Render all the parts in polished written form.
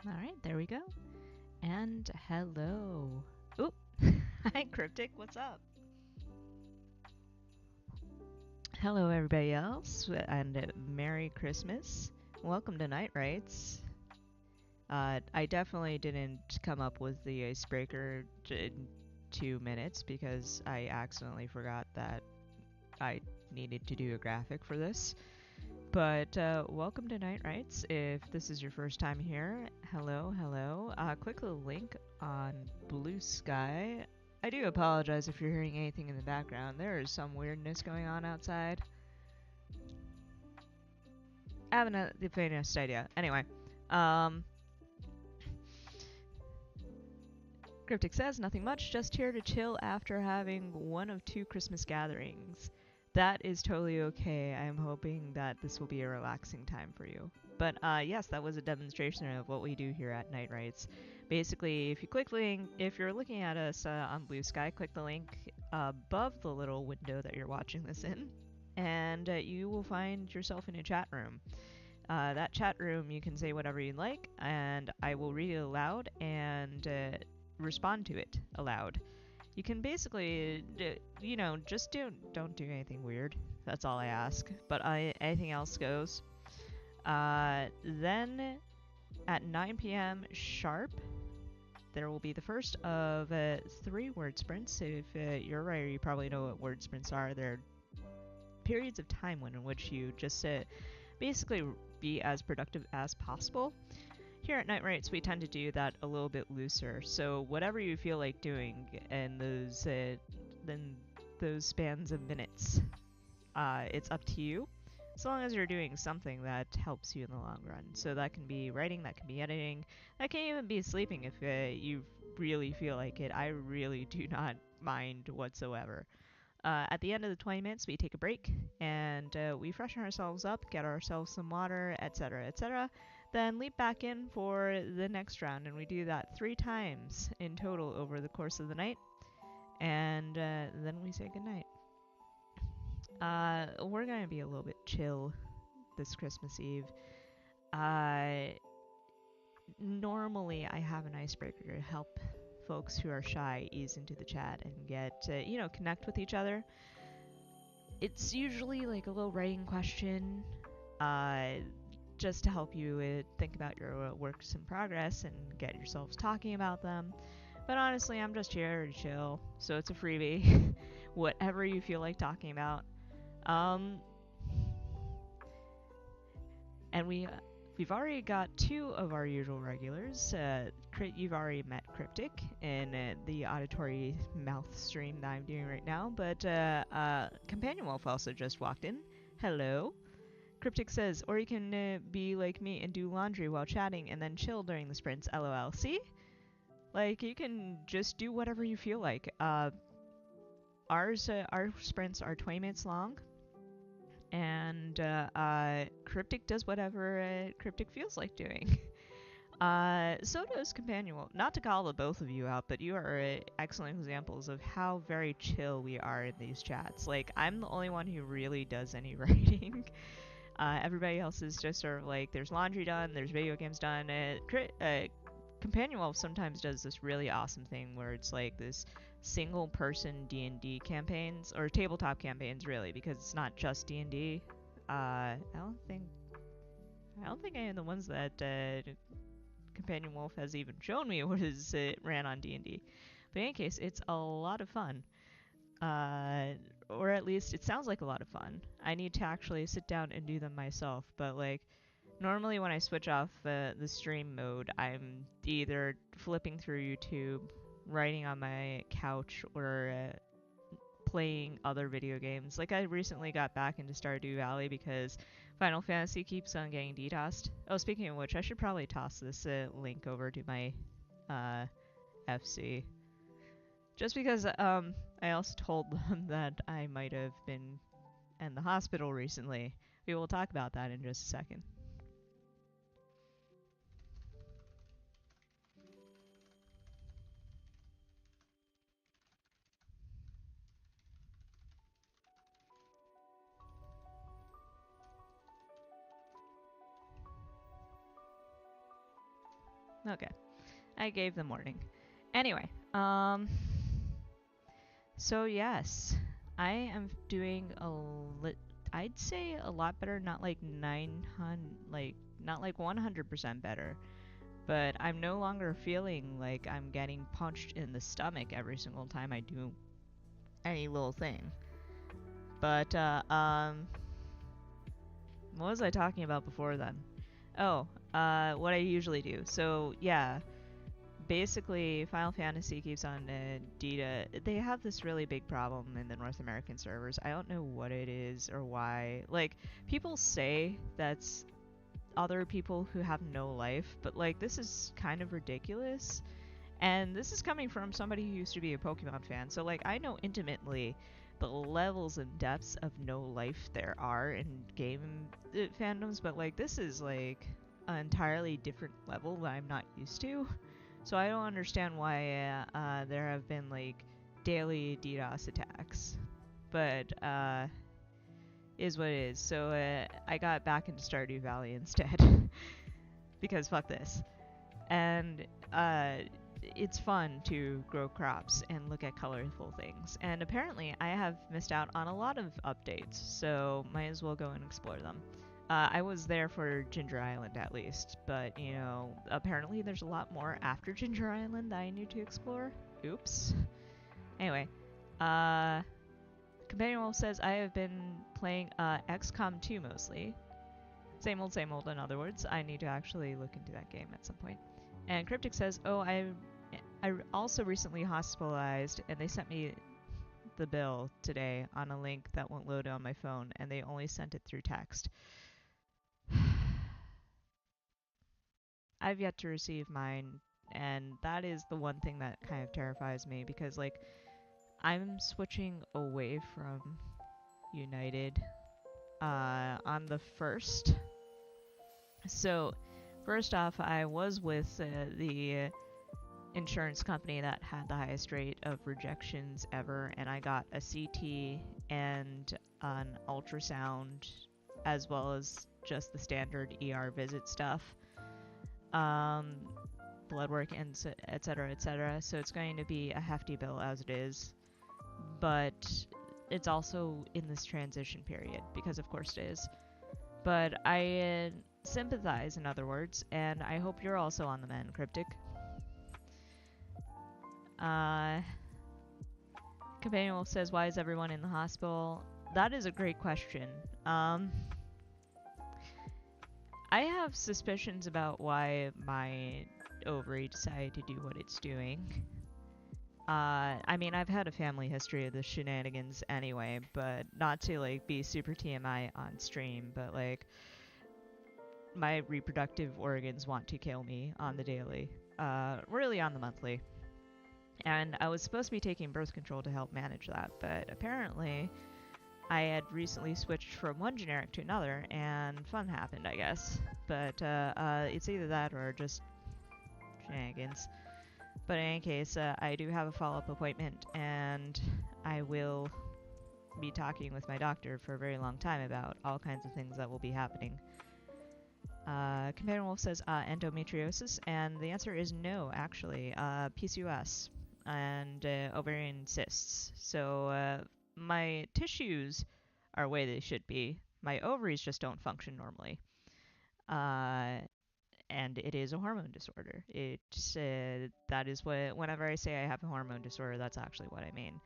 All right, there we go. And hello. Oop. Hi, Cryptic. What's up? Hello, everybody else, and Merry Christmas. Welcome to Night Rights. I definitely didn't come up with the icebreaker in 2 minutes because I accidentally forgot that I needed to do a graphic for this. But welcome to Night Rights. If this is your first time here, hello, hello. Click the link on Blue Sky. I do apologize if you're hearing anything in the background. There is some weirdness going on outside. I haven't the faintest idea. Anyway, um, Cryptic says nothing much, just here to chill after having one of two Christmas gatherings. That is totally okay. I'm hoping that this will be a relaxing time for you. But yes, that was a demonstration of what we do here at Night Rights. Basically, if you click the link, if you're looking at us on Blue Sky, click the link above the little window that you're watching this in, and you will find yourself in a chat room. That chat room, you can say whatever you like, and I will read it aloud and respond to it aloud. You can basically, just don't do anything weird. That's all I ask. But anything else goes. Then at 9 p.m. sharp, there will be the first of 3 word sprints. If you're a writer, you probably know what word sprints are. They're periods of time in which you just basically be as productive as possible. Here at Night Rights, we tend to do that a little bit looser. So whatever you feel like doing in those spans of minutes, it's up to you. As long as you're doing something that helps you in the long run. So that can be writing, that can be editing, that can even be sleeping if you really feel like it. I really do not mind whatsoever. At the end of the 20 minutes, we take a break and we freshen ourselves up, get ourselves some water, etc., etc. Then leap back in for the next round, and we do that 3 times in total over the course of the night. And then we say goodnight. We're gonna be a little bit chill this Christmas Eve. Uh, Normally, I have an icebreaker to help folks who are shy ease into the chat and get connect with each other. It's usually like a little writing question, uh, just to help you think about your works in progress and get yourselves talking about them. But honestly, I'm just here to chill, so it's a freebie. Whatever you feel like talking about. Um, and we've already got 2 of our usual regulars. You've already met Cryptic in the auditory mouth stream that I'm doing right now, but Companion Wolf also just walked in. Hello. Cryptic says, or you can be like me and do laundry while chatting and then chill during the sprints. LOL. See? Like, you can just do whatever you feel like. Our sprints are 20 minutes long, and Cryptic does whatever Cryptic feels like doing. So does Companion Wolf. Not to call the both of you out, but you are excellent examples of how very chill we are in these chats. Like, I'm the only one who really does any writing. Everybody else is just sort of like, there's laundry done, there's video games done. Companion Wolf sometimes does this really awesome thing where it's like this single person D&D campaigns, or tabletop campaigns really, because it's not just D&D. I don't think any of the ones that Companion Wolf has even shown me was ran on D&D. But in any case, it's a lot of fun. Or at least it sounds like a lot of fun. I need to actually sit down and do them myself, but like normally when I switch off the stream mode, I'm either flipping through YouTube, writing on my couch, or playing other video games. Like I recently got back into Stardew Valley because Final Fantasy keeps on getting DDoSed. Oh, speaking of which, I should probably toss this link over to my FC. Just because I also told them that I might have been in the hospital recently. We will talk about that in just a second. Okay. I gave them warning. Anyway, so yes, I am doing I'd say a lot better, not like 900, like not like 100% better, but I'm no longer feeling like I'm getting punched in the stomach every single time I do any little thing. But what was I talking about before then? Oh, what I usually do. So yeah, basically Final Fantasy keeps on Dita. They have this really big problem in the North American servers. I don't know what it is or why. Like, people say that's other people who have no life, but like, this is kind of ridiculous. And this is coming from somebody who used to be a Pokemon fan. So like, I know intimately the levels and depths of no life there are in game fandoms, but like, this is like an entirely different level that I'm not used to. So I don't understand why there have been like daily DDoS attacks, but is what it is. So I got back into Stardew Valley instead because fuck this. And it's fun to grow crops and look at colorful things. And apparently I have missed out on a lot of updates, so might as well go and explore them. I was there for Ginger Island at least, but you know, apparently there's a lot more after Ginger Island that I need to explore. Oops. Anyway, Companion Wolf says I have been playing XCOM 2 mostly. Same old, in other words. I need to actually look into that game at some point. And Cryptic says, oh, I also recently hospitalized, and they sent me the bill today on a link that won't load on my phone, and they only sent it through text. I've yet to receive mine, and that is the one thing that kind of terrifies me, because like, I'm switching away from United on the 1st. So first off, I was with the insurance company that had the highest rate of rejections ever, and I got a CT and an ultrasound, as well as just the standard ER visit stuff, blood work, and etc., etc. So it's going to be a hefty bill as it is, but it's also in this transition period, because of course it is. But I sympathize, in other words, and I hope you're also on the mend, Cryptic. Companion Wolf says, why is everyone in the hospital? That is a great question. I have suspicions about why my ovary decided to do what it's doing. I mean, I've had a family history of the shenanigans anyway, but not to like be super TMI on stream, but like, my reproductive organs want to kill me on the daily, really on the monthly. And I was supposed to be taking birth control to help manage that, but apparently I had recently switched from one generic to another, and fun happened, I guess. But it's either that or just shenanigans. But in any case, I do have a follow-up appointment, and I will be talking with my doctor for a very long time about all kinds of things that will be happening. Companion Wolf says endometriosis, and the answer is no, actually. PCOS and ovarian cysts. So my tissues are the way they should be. My ovaries just don't function normally. And it is a hormone disorder. It's that is what, whenever I say I have a hormone disorder, that's actually what I mean.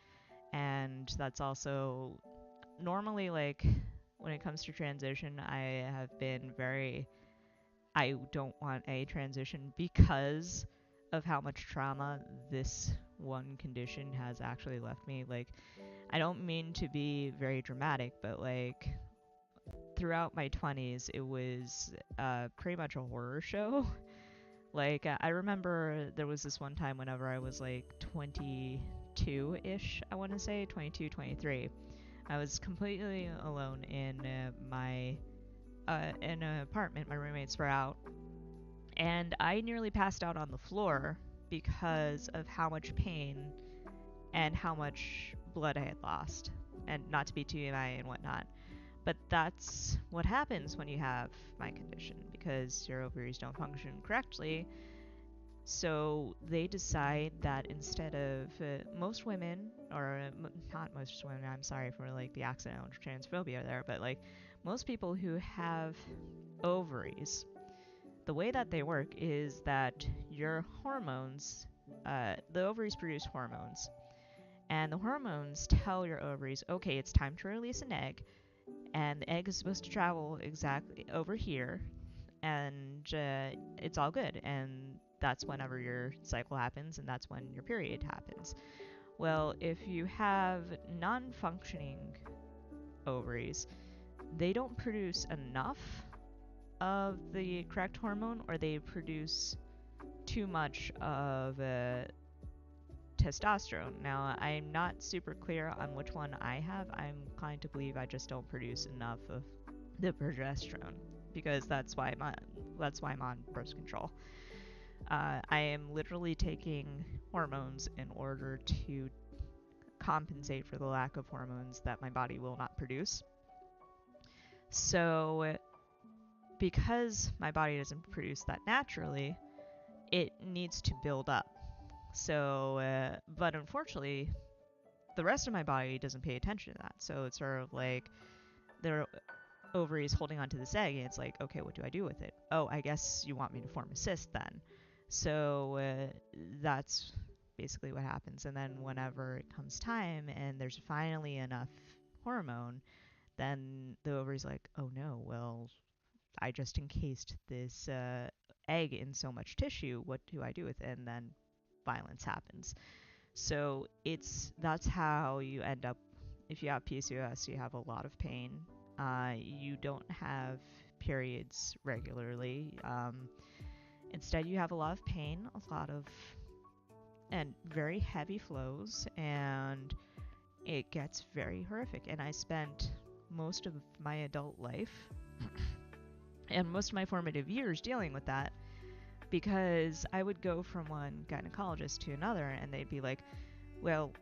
And that's also normally, like, when it comes to transition, I have been very, I don't want a transition because of how much trauma this one condition has actually left me. Like, I don't mean to be very dramatic, but like, throughout my 20s, it was pretty much a horror show. Like, I remember there was this one time whenever I was like 22-ish, I want to say, 22, 23. I was completely alone in in an apartment. My roommates were out, and I nearly passed out on the floor because of how much pain and how much blood I had lost. And not to be TMI and whatnot, but that's what happens when you have my condition, because your ovaries don't function correctly. So they decide that instead of most women, or not most women, I'm sorry for like the accidental transphobia there, but like most people who have ovaries, the way that they work is that your hormones, the ovaries produce hormones, and the hormones tell your ovaries, okay, it's time to release an egg, and the egg is supposed to travel exactly over here, and it's all good. And that's whenever your cycle happens, and that's when your period happens. Well, if you have non functioning ovaries, they don't produce enough of the correct hormone, or they produce too much of testosterone. Now, I'm not super clear on which one I have. I'm inclined to believe I just don't produce enough of the progesterone, because that's why I'm on birth control. I am literally taking hormones in order to compensate for the lack of hormones that my body will not produce. So, because my body doesn't produce that naturally, it needs to build up. So, but unfortunately, the rest of my body doesn't pay attention to that. So it's sort of like their ovaries holding onto this egg, and it's like, okay, what do I do with it? Oh, I guess you want me to form a cyst then. So that's basically what happens. And then whenever it comes time and there's finally enough hormone, then the ovary's like, oh no, well, I just encased this egg in so much tissue. What do I do with it? And then violence happens. So that's how you end up. If you have PCOS, you have a lot of pain. You don't have periods regularly. Instead, you have a lot of pain, a lot of and very heavy flows, and it gets very horrific. And I spent most of my adult life and most of my formative years dealing with that, because I would go from one gynecologist to another, and they'd be like, well,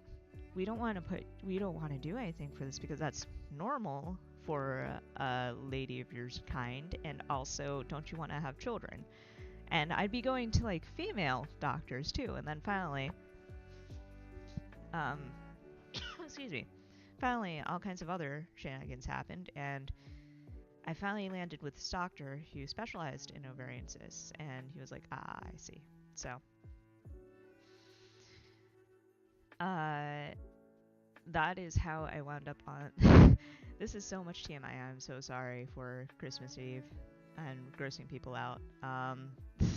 we don't want to do anything for this because that's normal for a lady of your kind, and also, don't you want to have children? And I'd be going to like female doctors too, and then finally, um, excuse me, finally all kinds of other shenanigans happened, and I finally landed with this doctor who specialized in ovarian cysts, and he was like, ah, I see. So, that is how I wound up on. This is so much TMI. I'm so sorry for Christmas Eve and grossing people out.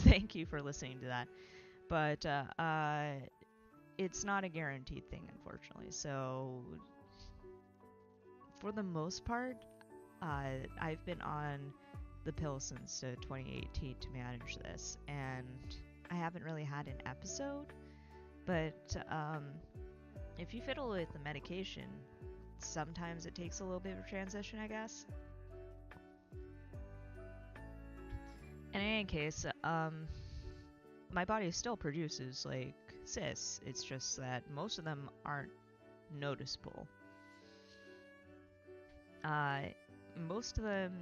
Thank you for listening to that. But it's not a guaranteed thing, unfortunately. So, for the most part, I've been on the pill since 2018 to manage this, and I haven't really had an episode. But if you fiddle with the medication, sometimes it takes a little bit of a transition, I guess. In any case, my body still produces like cysts. It's just that most of them aren't noticeable. Most of them,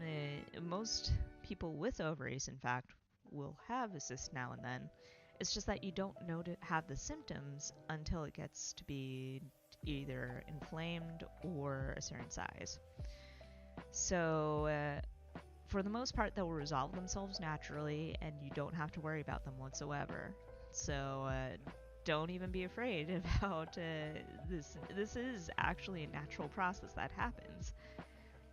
most people with ovaries, in fact, will have a cyst now and then. It's just that you don't know to have the symptoms until it gets to be either inflamed or a certain size. So, for the most part, they'll resolve themselves naturally, and you don't have to worry about them whatsoever. So, don't even be afraid about this. This is actually a natural process that happens.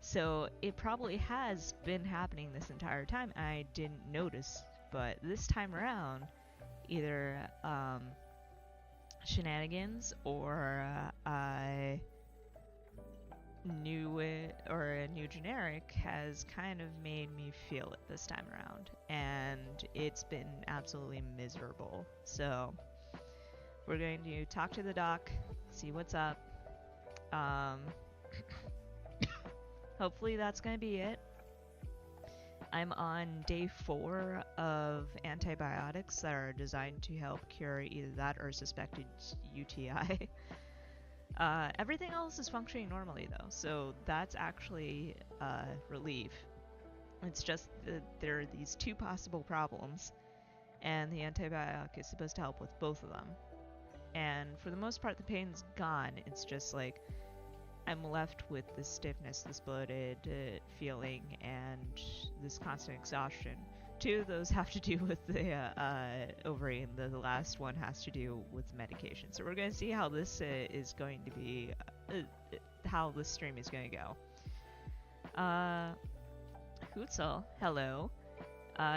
So, it probably has been happening this entire time. I didn't notice, but this time around, either shenanigans or a new generic has kind of made me feel it this time around, and it's been absolutely miserable. So we're going to talk to the doc, see what's up. Hopefully that's going to be it. I'm on day 4 of antibiotics that are designed to help cure either that or suspected UTI. Everything else is functioning normally though, so that's actually relief. It's just that there are these 2 possible problems, and the antibiotic is supposed to help with both of them. And for the most part, the pain's gone. It's just like I'm left with this stiffness, this bloated feeling, and this constant exhaustion. Two of those have to do with the ovary, and the last one has to do with medication. So we're going to see how this is going to be, how this stream is going to go. Hutzel, hello,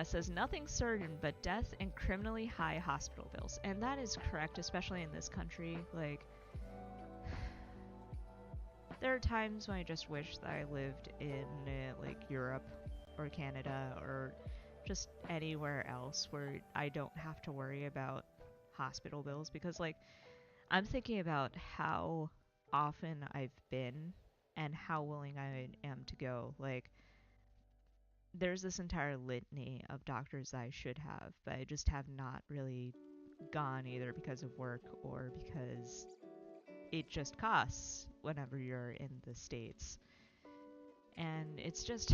says nothing certain but death and criminally high hospital bills. And that is correct, especially in this country. Like, there are times when I just wish that I lived in like Europe or Canada or just anywhere else where I don't have to worry about hospital bills, because like I'm thinking about how often I've been and how willing I am to go. Like, there's this entire litany of doctors that I should have, but I just have not really gone, either because of work or because it just costs whenever you're in the States. And it's just,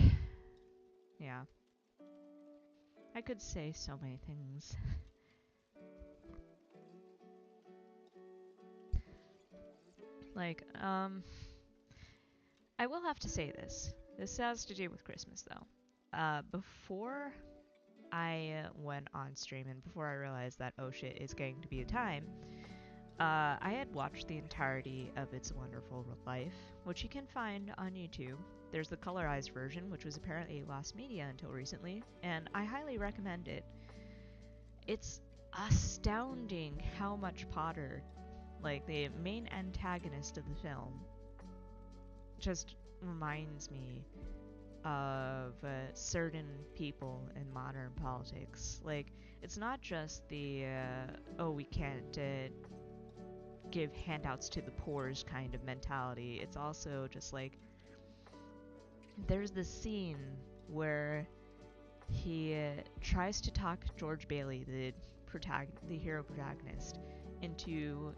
yeah. I could say so many things. Like, I will have to say this. This has to do with Christmas, though. Before I went on stream and before I realized that, oh shit, it's getting to be a time, I had watched the entirety of It's a Wonderful Life, which you can find on YouTube. There's the colorized version, which was apparently lost media until recently, and I highly recommend it. It's astounding how much Potter, like the main antagonist of the film, just reminds me of certain people in modern politics. Like, it's not just the, oh, we can't give handouts to the poor's kind of mentality. It's also just like, there's this scene where he tries to talk George Bailey, the hero protagonist, into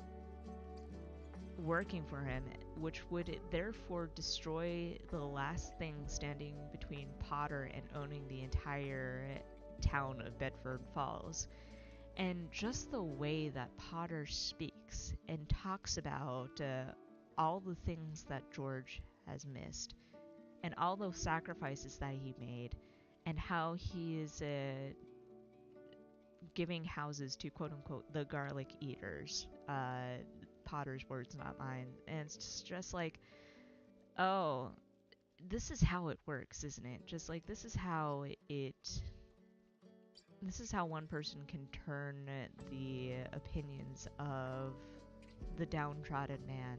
working for him, which would therefore destroy the last thing standing between Potter and owning the entire town of Bedford Falls. And just the way that Potter speaks and talks about all the things that George has missed and all those sacrifices that he made, and how he is giving houses to quote-unquote the garlic eaters, Potter's words, not mine. And it's just like, oh, this is how it works, isn't it? Just like, this is how one person can turn the opinions of the downtrodden man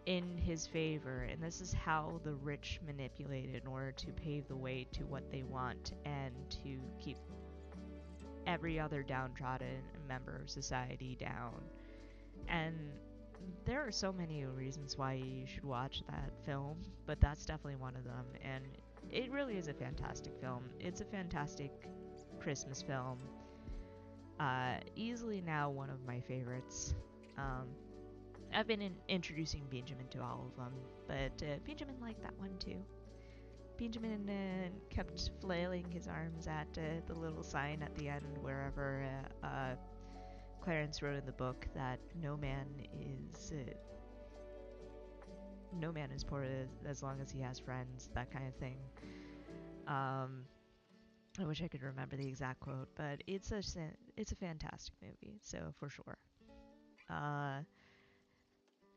in his favor, and this is how the rich manipulate it in order to pave the way to what they want and to keep every other downtrodden member of society down. And there are so many reasons why you should watch that film, but that's definitely one of them. And it really is a fantastic film. It's a fantastic Christmas film. Easily now one of my favorites. I've been introducing Benjamin to all of them, but Benjamin liked that one too. Benjamin kept flailing his arms at the little sign at the end wherever Clarence wrote in the book that no man is poor as long as he has friends, that kind of thing. I wish I could remember the exact quote, but it's a fantastic movie, so for sure.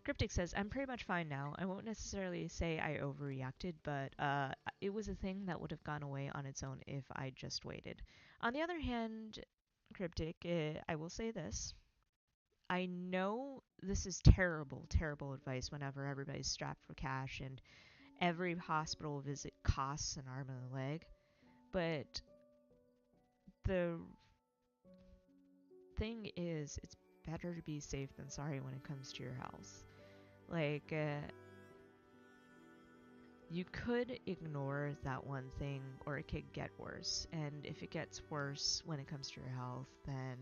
Cryptic says, I'm pretty much fine now. I won't necessarily say I overreacted, but it was a thing that would have gone away on its own if I just waited. On the other hand, Cryptic, I will say this. I know this is terrible, terrible advice whenever everybody's strapped for cash and every hospital visit costs an arm and a leg, but the thing is, it's better to be safe than sorry when it comes to your health. Like, you could ignore that one thing, or it could get worse. And if it gets worse when it comes to your health, then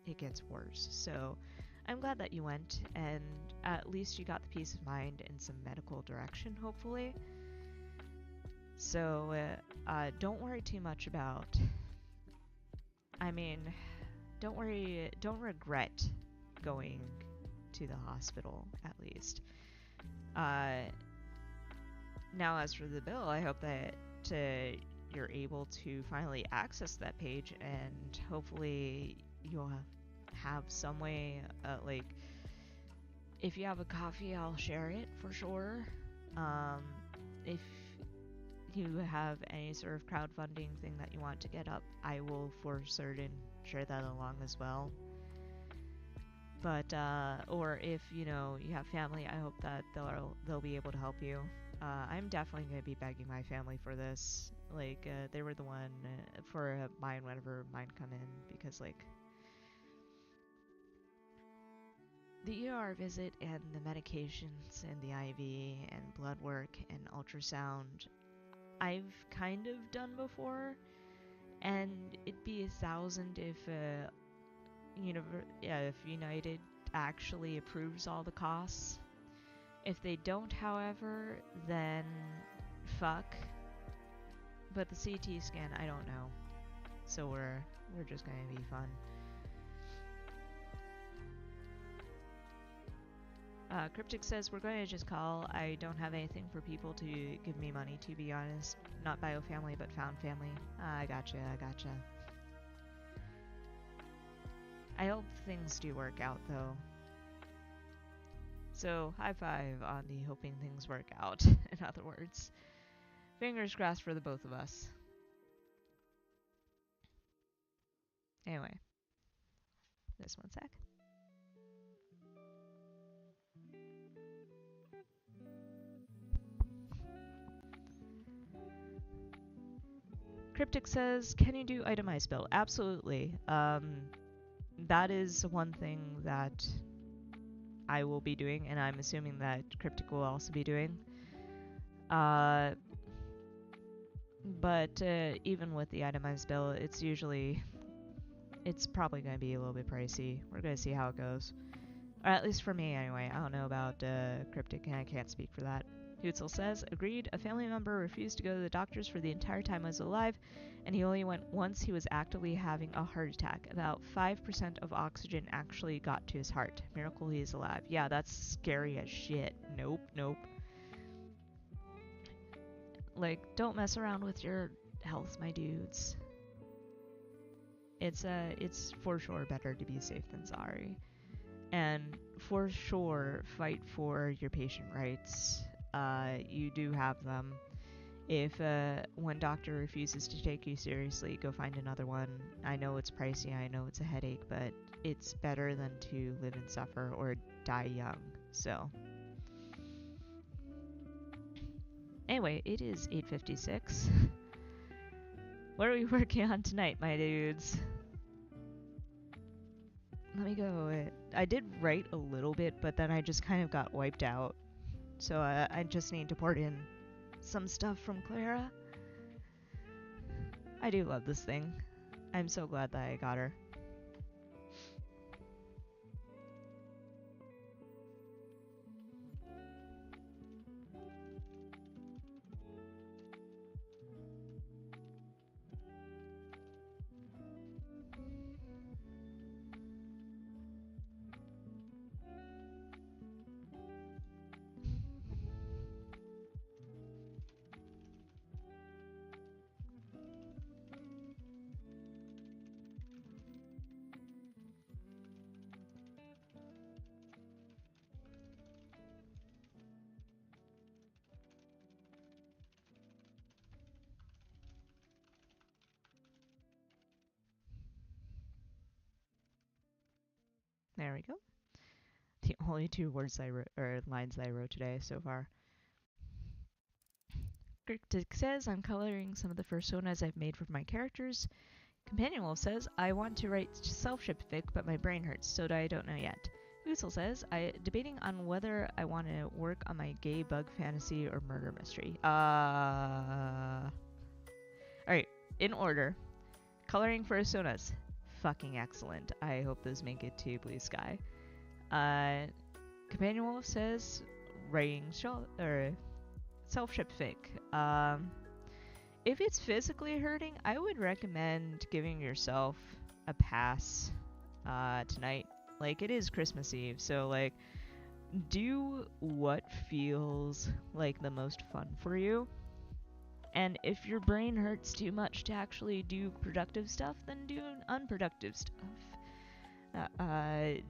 it gets worse. So I'm glad that you went, and at least you got the peace of mind and some medical direction, hopefully. So don't worry too much about I mean, don't worry, don't regret going to the hospital, at least. Uh, Now, as for the bill, I hope that you're able to finally access that page, and hopefully you'll have some way, like, if you have a coffee, I'll share it for sure. If you have any sort of crowdfunding thing that you want to get up, I will for certain share that along as well. But or if you have family, I hope that they'll be able to help you. I'm definitely going to be begging my family for this. Like, they were the one for mine whenever mine come in, because, like, the ER visit and the medications and the IV and blood work and ultrasound, I've kind of done before, and it'd be 1,000 if, if United actually approves all the costs. If they don't, however, then fuck. But the CT scan, I don't know. So we're just gonna be fun. Cryptic says, we're going to just call. I don't have anything for people to give me money, to be honest. Not bio family, but found family. I gotcha. I hope things do work out, though. So, high five on the hoping things work out, in other words. Fingers crossed for the both of us. Anyway. This one sec. Cryptic says, can you do itemized bill? Absolutely. That is one thing that I will be doing, and I'm assuming that Cryptic will also be doing. But even with the itemized bill, it's probably going to be a little bit pricey. We're going to see how it goes. Or at least for me, anyway. I don't know about Cryptic, and I can't speak for that. Hootzel says, agreed, a family member refused to go to the doctors for the entire time I was alive, and he only went once he was actively having a heart attack. About 5% of oxygen actually got to his heart. Miracle he's alive. Yeah, that's scary as shit. Nope. Like, don't mess around with your health, my dudes. It's for sure better to be safe than sorry. And for sure, fight for your patient rights. You do have them. If one doctor refuses to take you seriously, go find another one. I know it's pricey, I know it's a headache, but it's better than to live and suffer or die young. So, anyway, it is 8:56. What are we working on tonight, my dudes? Let me go. I did write a little bit, but then I just kind of got wiped out. So I just need to port in some stuff from Clara. I do love this thing. I'm so glad that I got her. There we go. The only two words I wrote, or lines I wrote today so far. Cryptic says, I'm coloring some of the personas I've made for my characters. Companion Wolf says, I want to write self-ship fic, but my brain hurts, so I don't know yet. Uzel says, debating on whether I want to work on my gay bug fantasy or murder mystery. Alright, in order. Coloring personas. Fucking excellent. I hope those make it to Blue Sky. Companion Wolf says, writing self-ship fic. If it's physically hurting, I would recommend giving yourself a pass tonight. Like, it is Christmas Eve, so like, do what feels like the most fun for you. And if your brain hurts too much to actually do productive stuff, then do unproductive stuff.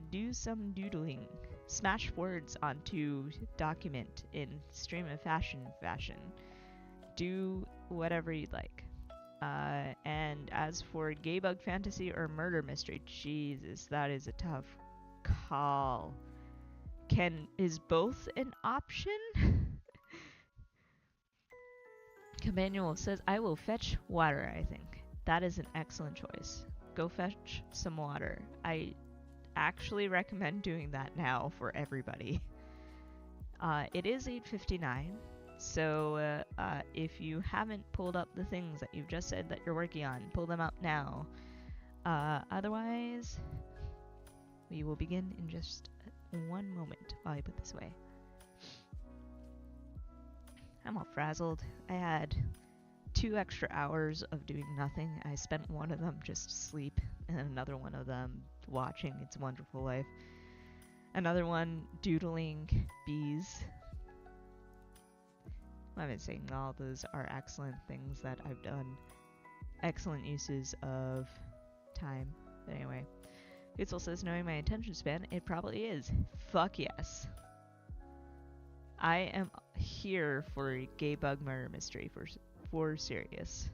Do some doodling. Smash words onto document in stream of fashion. Do whatever you'd like. And as for gay bug fantasy or murder mystery, Jesus, that is a tough call. Is both an option? Commanuel says, I will fetch water, I think. That is an excellent choice. Go fetch some water. I actually recommend doing that now for everybody. It is 8:59, so if you haven't pulled up the things that you've just said that you're working on, pull them up now. Otherwise, we will begin in just one moment while I put this away. I'm all frazzled. I had 2 extra hours of doing nothing. I spent one of them just to sleep, and another one of them watching It's a Wonderful Life. Another one doodling bees. I've been saying all those are excellent things that I've done. Excellent uses of time. But anyway, Itzel says, knowing my attention span, it probably is. Fuck yes. I am here for a gay bug murder mystery for serious.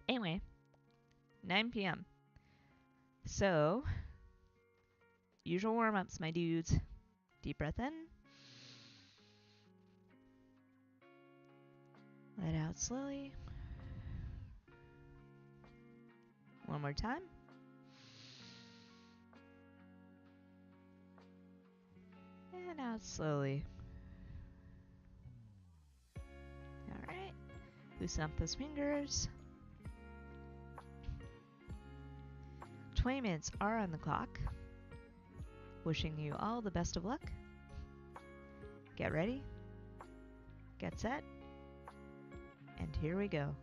Anyway, 9 p.m. So, usual warm-ups, my dudes. Deep breath in. Let out slowly. One more time. And out slowly. Alright. Loosen up those fingers. 20 minutes are on the clock. Wishing you all the best of luck. Get ready. Get set. And here we go.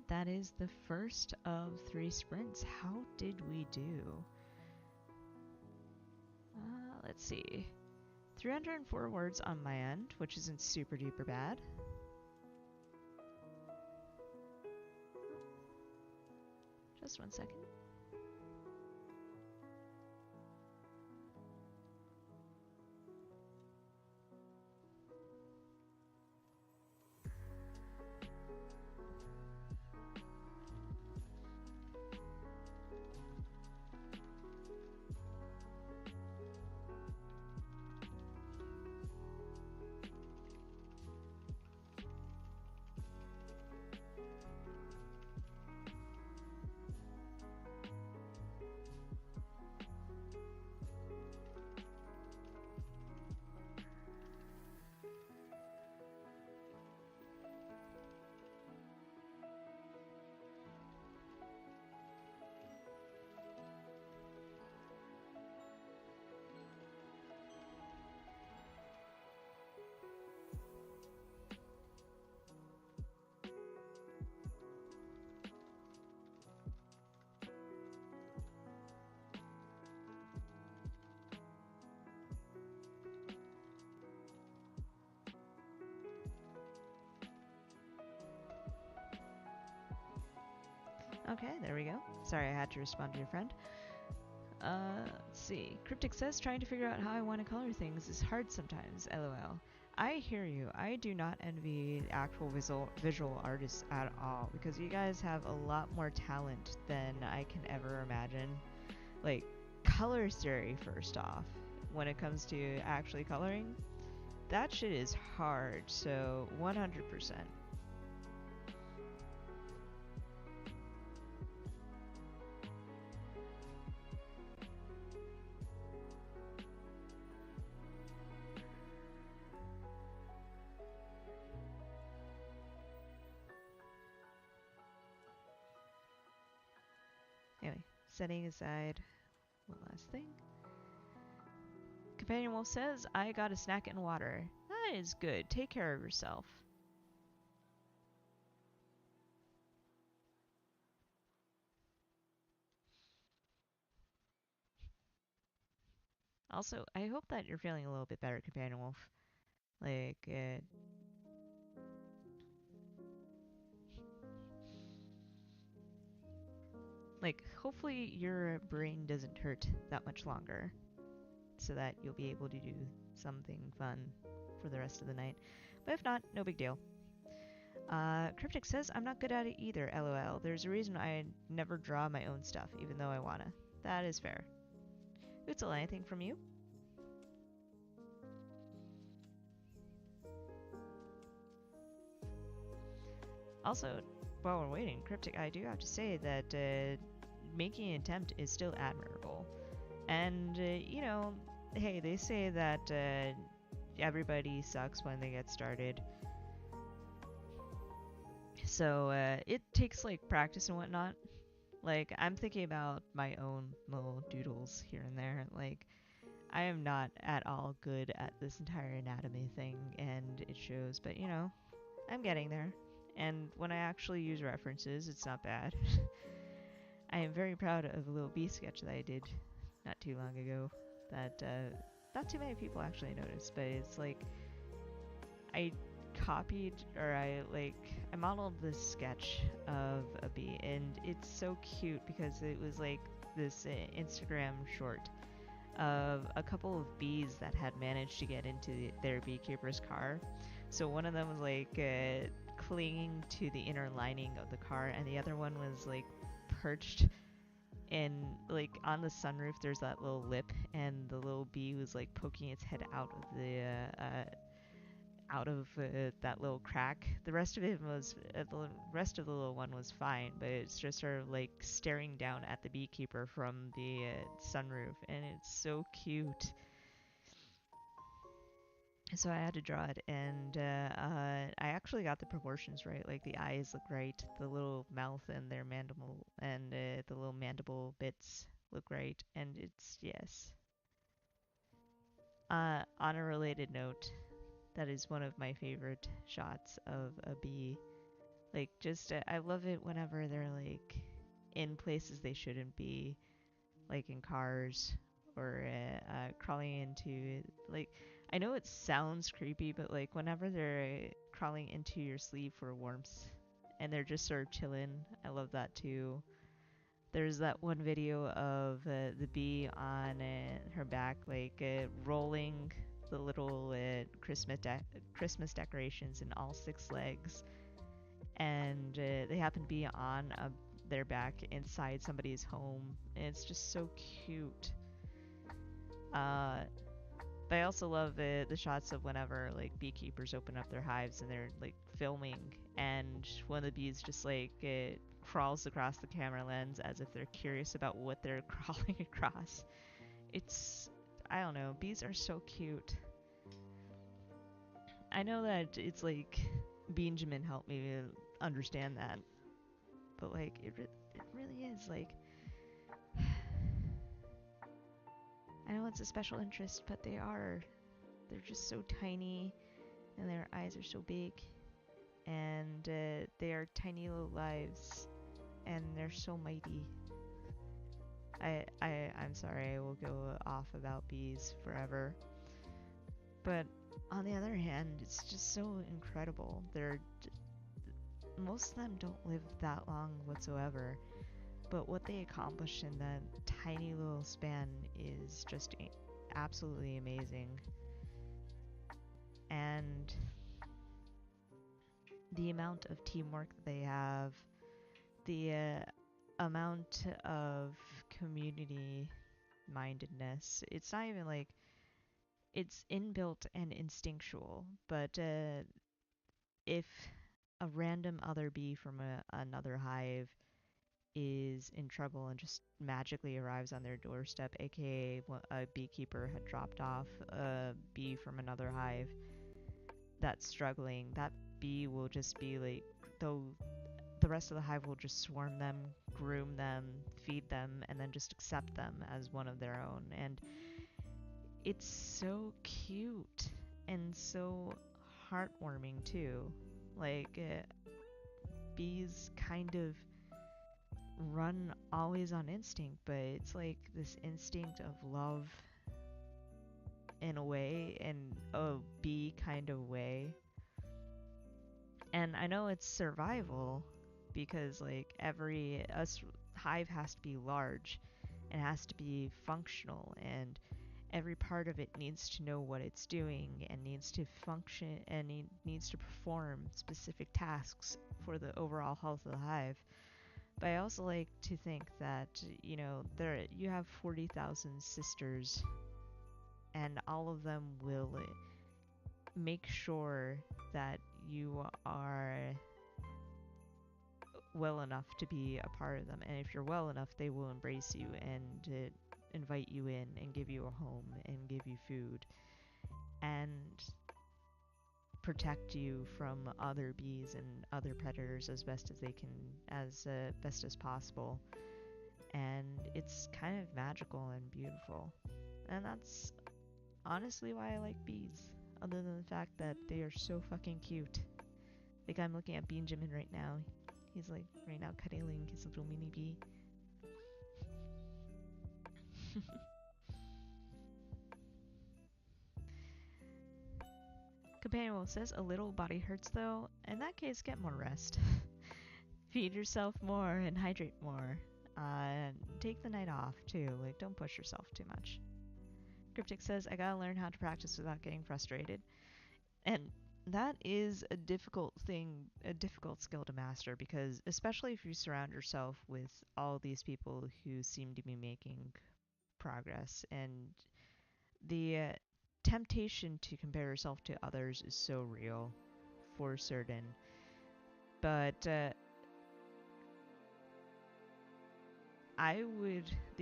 that is the first of 3 sprints. How did we do? Let's see. 304 words on my end, which isn't super duper bad. Just 1 second. Okay, there we go. Sorry, I had to respond to your friend. Let's see. Cryptic says trying to figure out how I want to color things is hard sometimes. LOL. I hear you. I do not envy actual visual artists at all because you guys have a lot more talent than I can ever imagine. Like, color theory, first off, when it comes to actually coloring, that shit is hard, so 100%. Anyway, setting aside one last thing. Companion Wolf says, I got a snack and water. That is good. Take care of yourself. Also, I hope that you're feeling a little bit better, Companion Wolf. Like, hopefully your brain doesn't hurt that much longer so that you'll be able to do something fun for the rest of the night. But if not, no big deal. Cryptic says, I'm not good at it either, lol. There's a reason I never draw my own stuff, even though I wanna. That is fair. Utzel, anything from you? Also, while we're waiting, Cryptic, I do have to say that making an attempt is still admirable. And, you know, hey, they say that everybody sucks when they get started. So it takes like practice and whatnot. Like, I'm thinking about my own little doodles here and there. Like, I am not at all good at this entire anatomy thing, and it shows, but you know, I'm getting there. And when I actually use references, it's not bad. I am very proud of a little bee sketch that I did not too long ago that not too many people actually noticed, but it's like I copied or I modeled this sketch of a bee, and it's so cute because it was like this Instagram short of a couple of bees that had managed to get into their beekeeper's car. So one of them was like clinging to the inner lining of the car, and the other one was like perched in like on the sunroof. There's that little lip, and the little bee was like poking its head out of that little crack. The rest of it was the rest of the little one was fine, but it's just sort of like staring down at the beekeeper from the sunroof, and it's so cute. So I had to draw it, and I actually got the proportions right. Like the eyes look right, the little mouth and their mandible and the little mandible bits look right, and it's yes. On a related note, that is one of my favorite shots of a bee. Like, just I love it whenever they're like in places they shouldn't be, like in cars or crawling into like. I know it sounds creepy, but like whenever they're crawling into your sleeve for warmth and they're just sort of chilling, I love that too. There's that one video of the bee on her back, like rolling the little Christmas decorations in all six legs, and they happen to be on their back inside somebody's home. And it's just so cute. But I also love the shots of whenever like beekeepers open up their hives and they're like filming, and one of the bees just like it crawls across the camera lens as if they're curious about what they're crawling across. It's, I don't know, bees are so cute. I know that it's like Benjamin helped me understand that, but like it really is like. I know it's a special interest, but they're just so tiny, and their eyes are so big, and they are tiny little lives, and they're so mighty. I'm sorry, I will go off about bees forever. But on the other hand, it's just so incredible. Most of them don't live that long whatsoever, but what they accomplish in that tiny little span is just absolutely amazing. And the amount of teamwork that they have, the amount of community mindedness, it's not even like it's inbuilt and instinctual, but if a random other bee from another hive is in trouble and just magically arrives on their doorstep, aka a beekeeper had dropped off a bee from another hive that's struggling, that bee will just be like, though the rest of the hive will just swarm them, groom them, feed them, and then just accept them as one of their own. And it's so cute and so heartwarming too. Like, bees kind of run always on instinct, but it's like this instinct of love in a way, in a bee kind of way. And I know it's survival because like every hive has to be large and has to be functional, and every part of it needs to know what it's doing and needs to function and needs to perform specific tasks for the overall health of the hive. But I also like to think that, you know, you have 40,000 sisters, and all of them will make sure that you are well enough to be a part of them. And if you're well enough, they will embrace you and invite you in and give you a home and give you food and protect you from other bees and other predators as best as they can, as best as possible. And it's kind of magical and beautiful. And that's honestly why I like bees, other than the fact that they are so fucking cute. Like, I'm looking at Benjamin right now. He's like right now cuddling his little mini bee. Companion says a little body hurts though. In that case, get more rest. Feed yourself more and hydrate more. Take the night off too. Like, don't push yourself too much. Cryptic says, I gotta learn how to practice without getting frustrated. And that is a difficult thing, a difficult skill to master, because especially if you surround yourself with all these people who seem to be making progress, and the temptation to compare yourself to others is so real, for certain. But the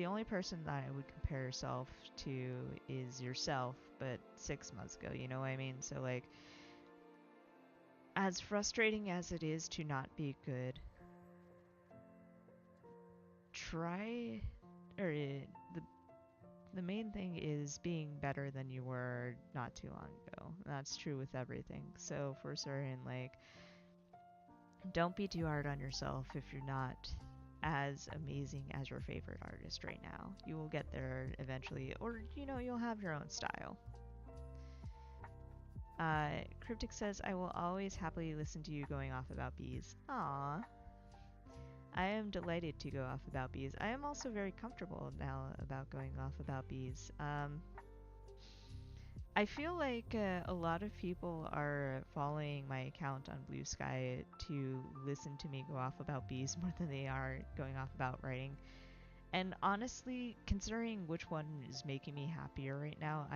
only person that I would compare yourself to is yourself, but 6 months ago, you know what I mean? So like, as frustrating as it is to not be good, try, or the main thing is being better than you were not too long ago. That's true with everything. So for certain, like, Don't be too hard on yourself if you're not as amazing as your favorite artist right now. You will get there eventually, or you'll have your own style. Cryptic says, I will always happily listen to you going off about bees. Aww. I am delighted to go off about bees. I am also very comfortable now about going off about bees. I feel like a lot of people are following my account on Blue Sky to listen to me go off about bees more than they are going off about writing. And honestly, considering which one is making me happier right now,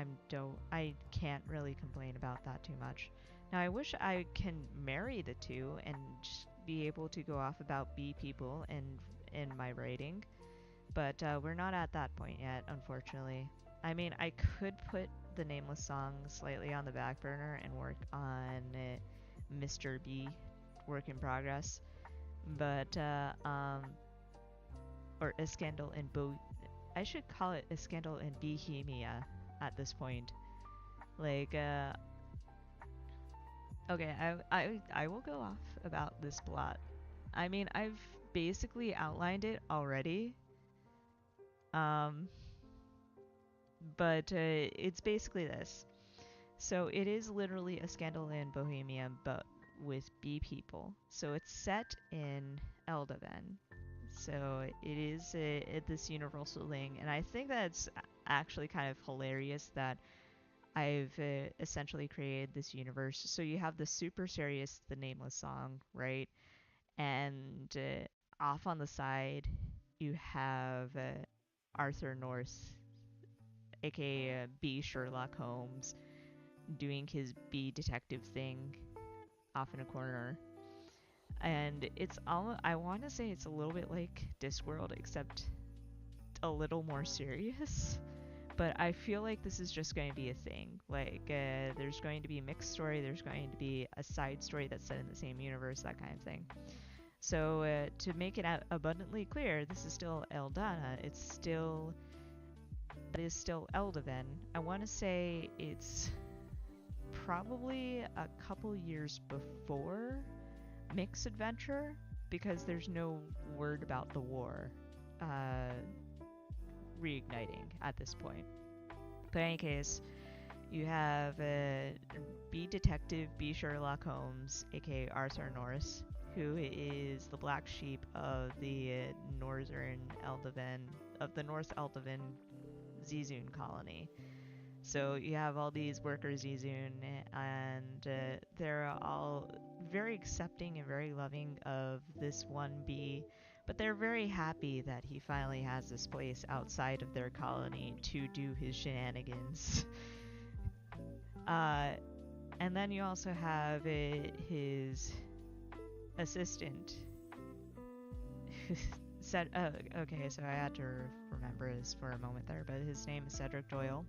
I can't really complain about that too much. Now I wish I can marry the two and be able to go off about bee people in my writing, but we're not at that point yet, unfortunately. I mean, I could put the Nameless Song slightly on the back burner and work on Mr. B, work in progress, but or a scandal in I should call it a scandal in Bohemia at this point. Like, okay, I will go off about this plot. I mean, I've basically outlined it already. Um, but it's basically this. So it is literally a scandal in Bohemia, but with bee people. So it's set in Eldoven. So it is this universal thing, and I think that's actually kind of hilarious that I've essentially created this universe. So you have the super serious, the Nameless Song, right? And off on the side, you have Arthur North, aka B. Sherlock Holmes, doing his B detective thing off in a corner. And it's all I want to say it's a little bit like Discworld, except a little more serious. But I feel like this is just going to be a thing. Like, there's going to be a mixed story, there's going to be a side story that's set in the same universe, that kind of thing. So, to make it abundantly clear, this is still Eldana. It is still Eldoven. I want to say it's probably a couple years before Mick's adventure, because there's no word about the war reigniting at this point. But in any case, you have B Detective B Sherlock Holmes, aka Arthur North, who is the black sheep of the northern Eldoven, of the North Eldoven Zizun colony. So you have all these workers Zizun, and they're all very accepting and very loving of this one bee, but they're very happy that he finally has this place outside of their colony to do his shenanigans. And then you also have his assistant. Okay, so I had to remember this for a moment there, but his name is Cedric Doyle.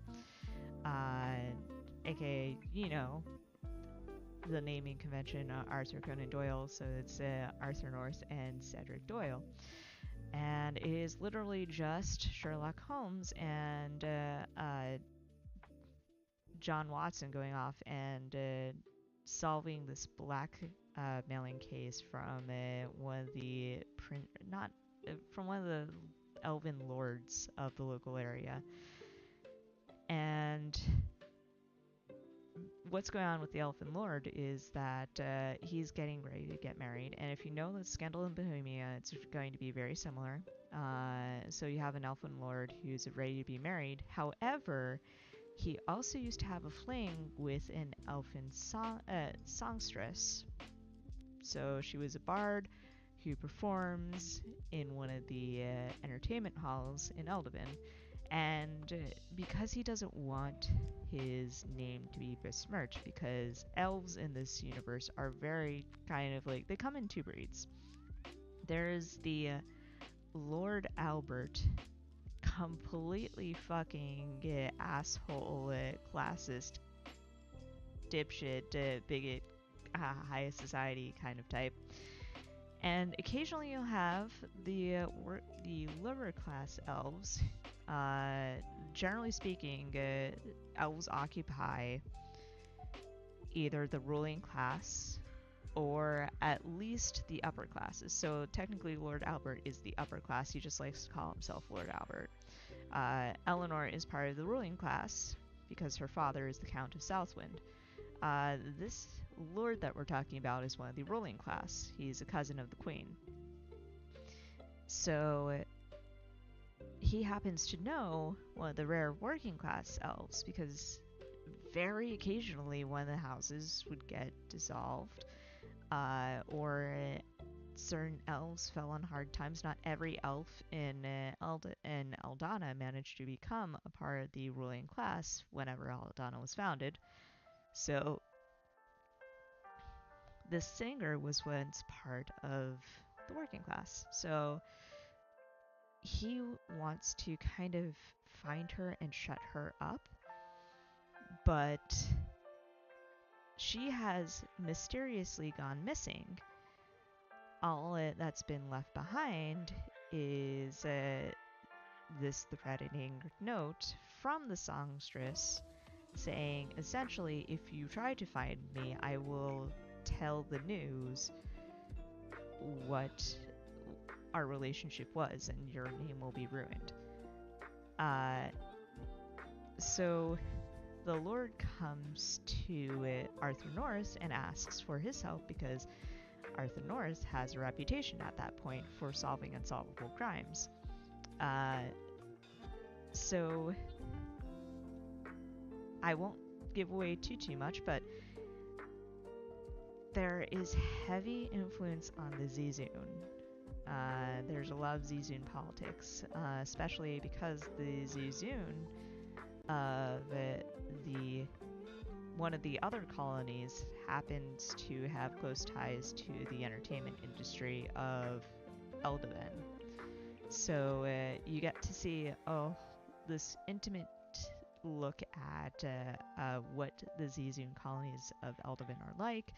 Aka, the naming convention, Arthur Conan Doyle, so it's Arthur North and Cedric Doyle. And it is literally just Sherlock Holmes and John Watson going off and solving this blackmailing case from one of the from one of the elven lords of the local area. And what's going on with the elven lord is that he's getting ready to get married, and if you know the scandal in Bohemia, it's going to be very similar. So you have an elven lord who's ready to be married. However, he also used to have a fling with an elfin songstress. So she was a bard who performs in one of the entertainment halls in Eldoven. And because he doesn't want his name to be besmirched, because elves in this universe are very kind of like, they come in two breeds. There's the Lord Albert, completely fucking asshole, classist, dipshit, bigot, high society kind of type. And occasionally you'll have the lower class elves. Generally speaking, elves occupy either the ruling class or at least the upper classes. So technically, Lord Albert is the upper class. He just likes to call himself Lord Albert. Eleanor is part of the ruling class because her father is the Count of Southwind. This lord that we're talking about is one of the ruling class. He's a cousin of the queen. So he happens to know one of the rare working class elves because very occasionally one of the houses would get dissolved, or certain elves fell on hard times. Not every elf in Eldana managed to become a part of the ruling class whenever Eldana was founded. So this singer was once part of the working class. So he wants to kind of find her and shut her up, but she has mysteriously gone missing. All that's been left behind is this threatening note from the songstress saying, essentially, if you try to find me, I will tell the news what our relationship was and your name will be ruined. So the Lord comes to Arthur North and asks for his help because Arthur North has a reputation at that point for solving unsolvable crimes. So I won't give away too much, but there is heavy influence on the Zizun. There's a lot of Zizun politics, especially because the Zizun of one of the other colonies happens to have close ties to the entertainment industry of Eldiven. So you get to see this intimate look at what the Zizun colonies of Eldiven are like,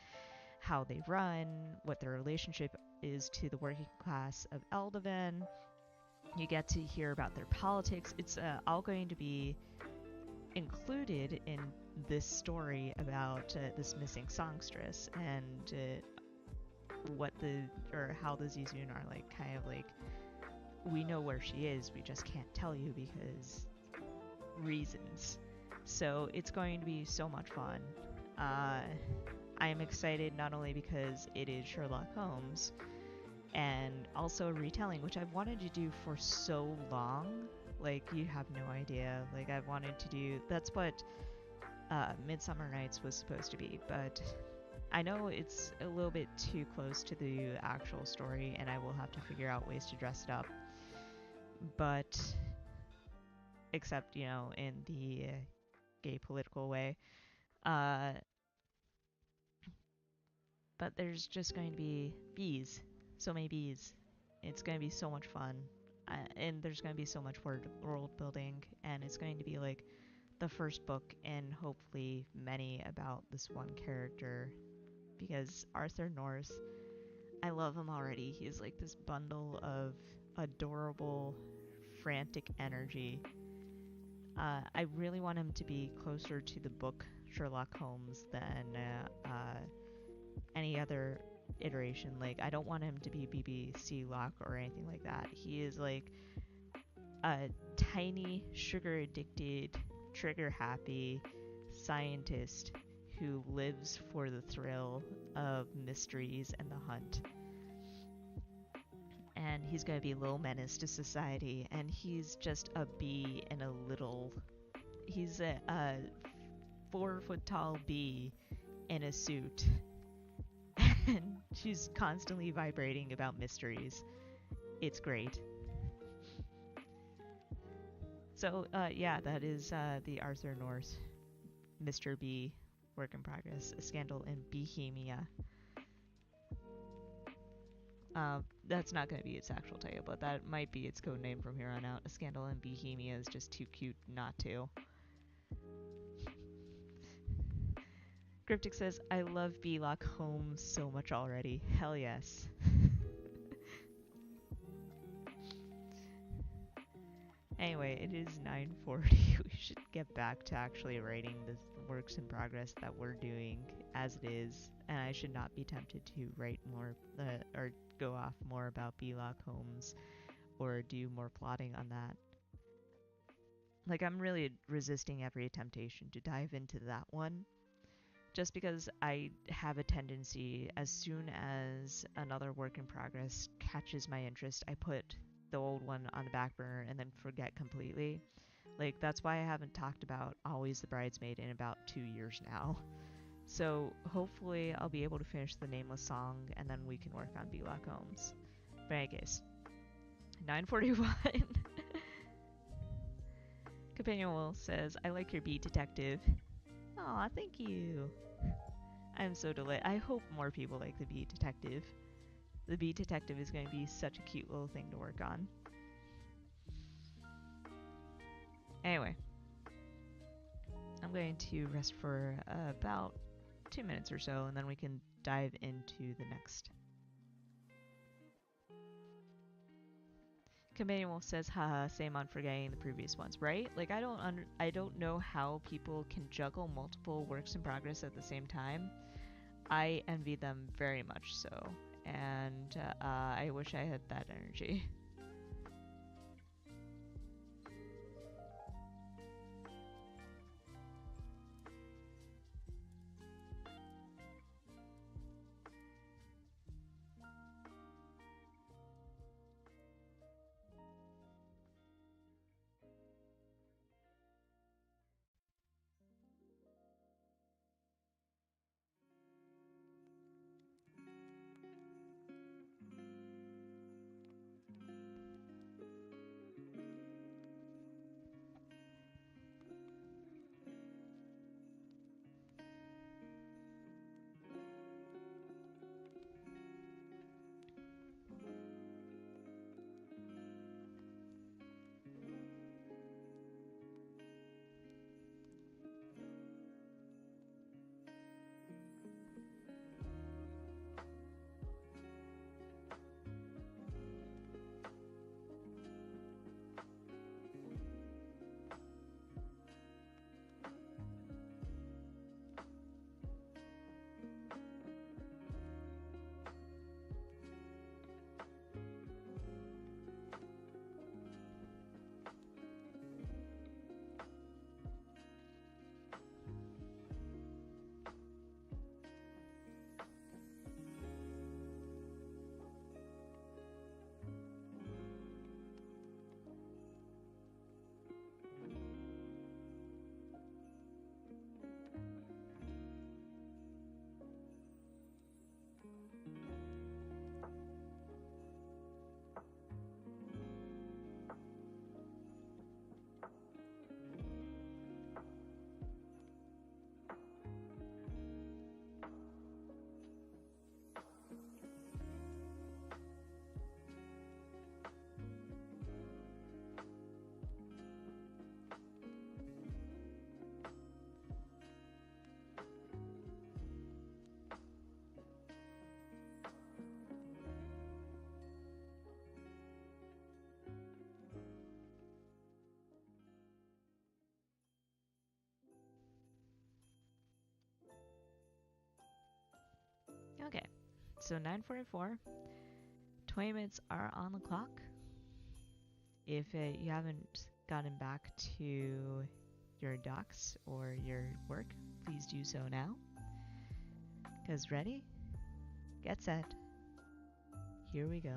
how they run, what their relationship is to the working class of Eldiven. You get to hear about their politics. It's all going to be included in this story about this missing songstress and how the Zizun are like, kind of like, we know where she is, we just can't tell you because reasons. So it's going to be so much fun. I am excited not only because it is Sherlock Holmes and also a retelling, which I've wanted to do for so long. Like, you have no idea. Like, I've wanted to do... That's what Midsummer Nights was supposed to be, but I know it's a little bit too close to the actual story, and I will have to figure out ways to dress it up. But... except, you know, in the gay political way. But there's just going to be bees. So many bees. It's going to be so much fun. And there's going to be so much world building. And it's going to be like the first book and hopefully many about this one character. Because Arthur North, I love him already. He's like this bundle of adorable, frantic energy. I really want him to be closer to the book Sherlock Holmes than any other iteration. Like, I don't want him to be BBC Locke or anything like that. He is like a tiny, sugar-addicted, trigger-happy scientist who lives for the thrill of mysteries and the hunt. And he's going to be a little menace to society, and he's just a bee in a little... He's a 4-foot-tall bee in a suit. And she's constantly vibrating about mysteries. It's great. So, yeah, that is the Arthur North Mr. B work in progress, A Scandal in Bohemia. That's not going to be its actual title, but that might be its code name from here on out. A Scandal in Bohemia is just too cute not to. Cryptic says, I love Sherlock Holmes so much already. Hell yes. Anyway, it is 9:40. We should get back to actually writing this works in progress that we're doing as it is, and I should not be tempted to write more or go off more about Belloc Holmes or do more plotting on that. Like, I'm really resisting every temptation to dive into that one, just because I have a tendency, as soon as another work in progress catches my interest, I put the old one on the back burner and then forget completely. Like, that's why I haven't talked about Always the Bridesmaid in about 2 years now. So hopefully I'll be able to finish the Nameless Song and then we can work on Belloc Holmes. But in any case, 9:41. Companion Will says, I like your beat detective. Aw, thank you. I'm so delighted. I hope more people like the beat detective. The beat detective is going to be such a cute little thing to work on. Anyway, I'm going to rest for about 2 minutes or so, and then we can dive into the next. Companion Wolf says, haha, same on forgetting the previous ones, right? Like, I don't know how people can juggle multiple works in progress at the same time. I envy them very much so, and I wish I had that energy. Okay, so 9:44. 20 minutes are on the clock. If you haven't gotten back to your docs or your work, please do so now. Because ready, get set, here we go.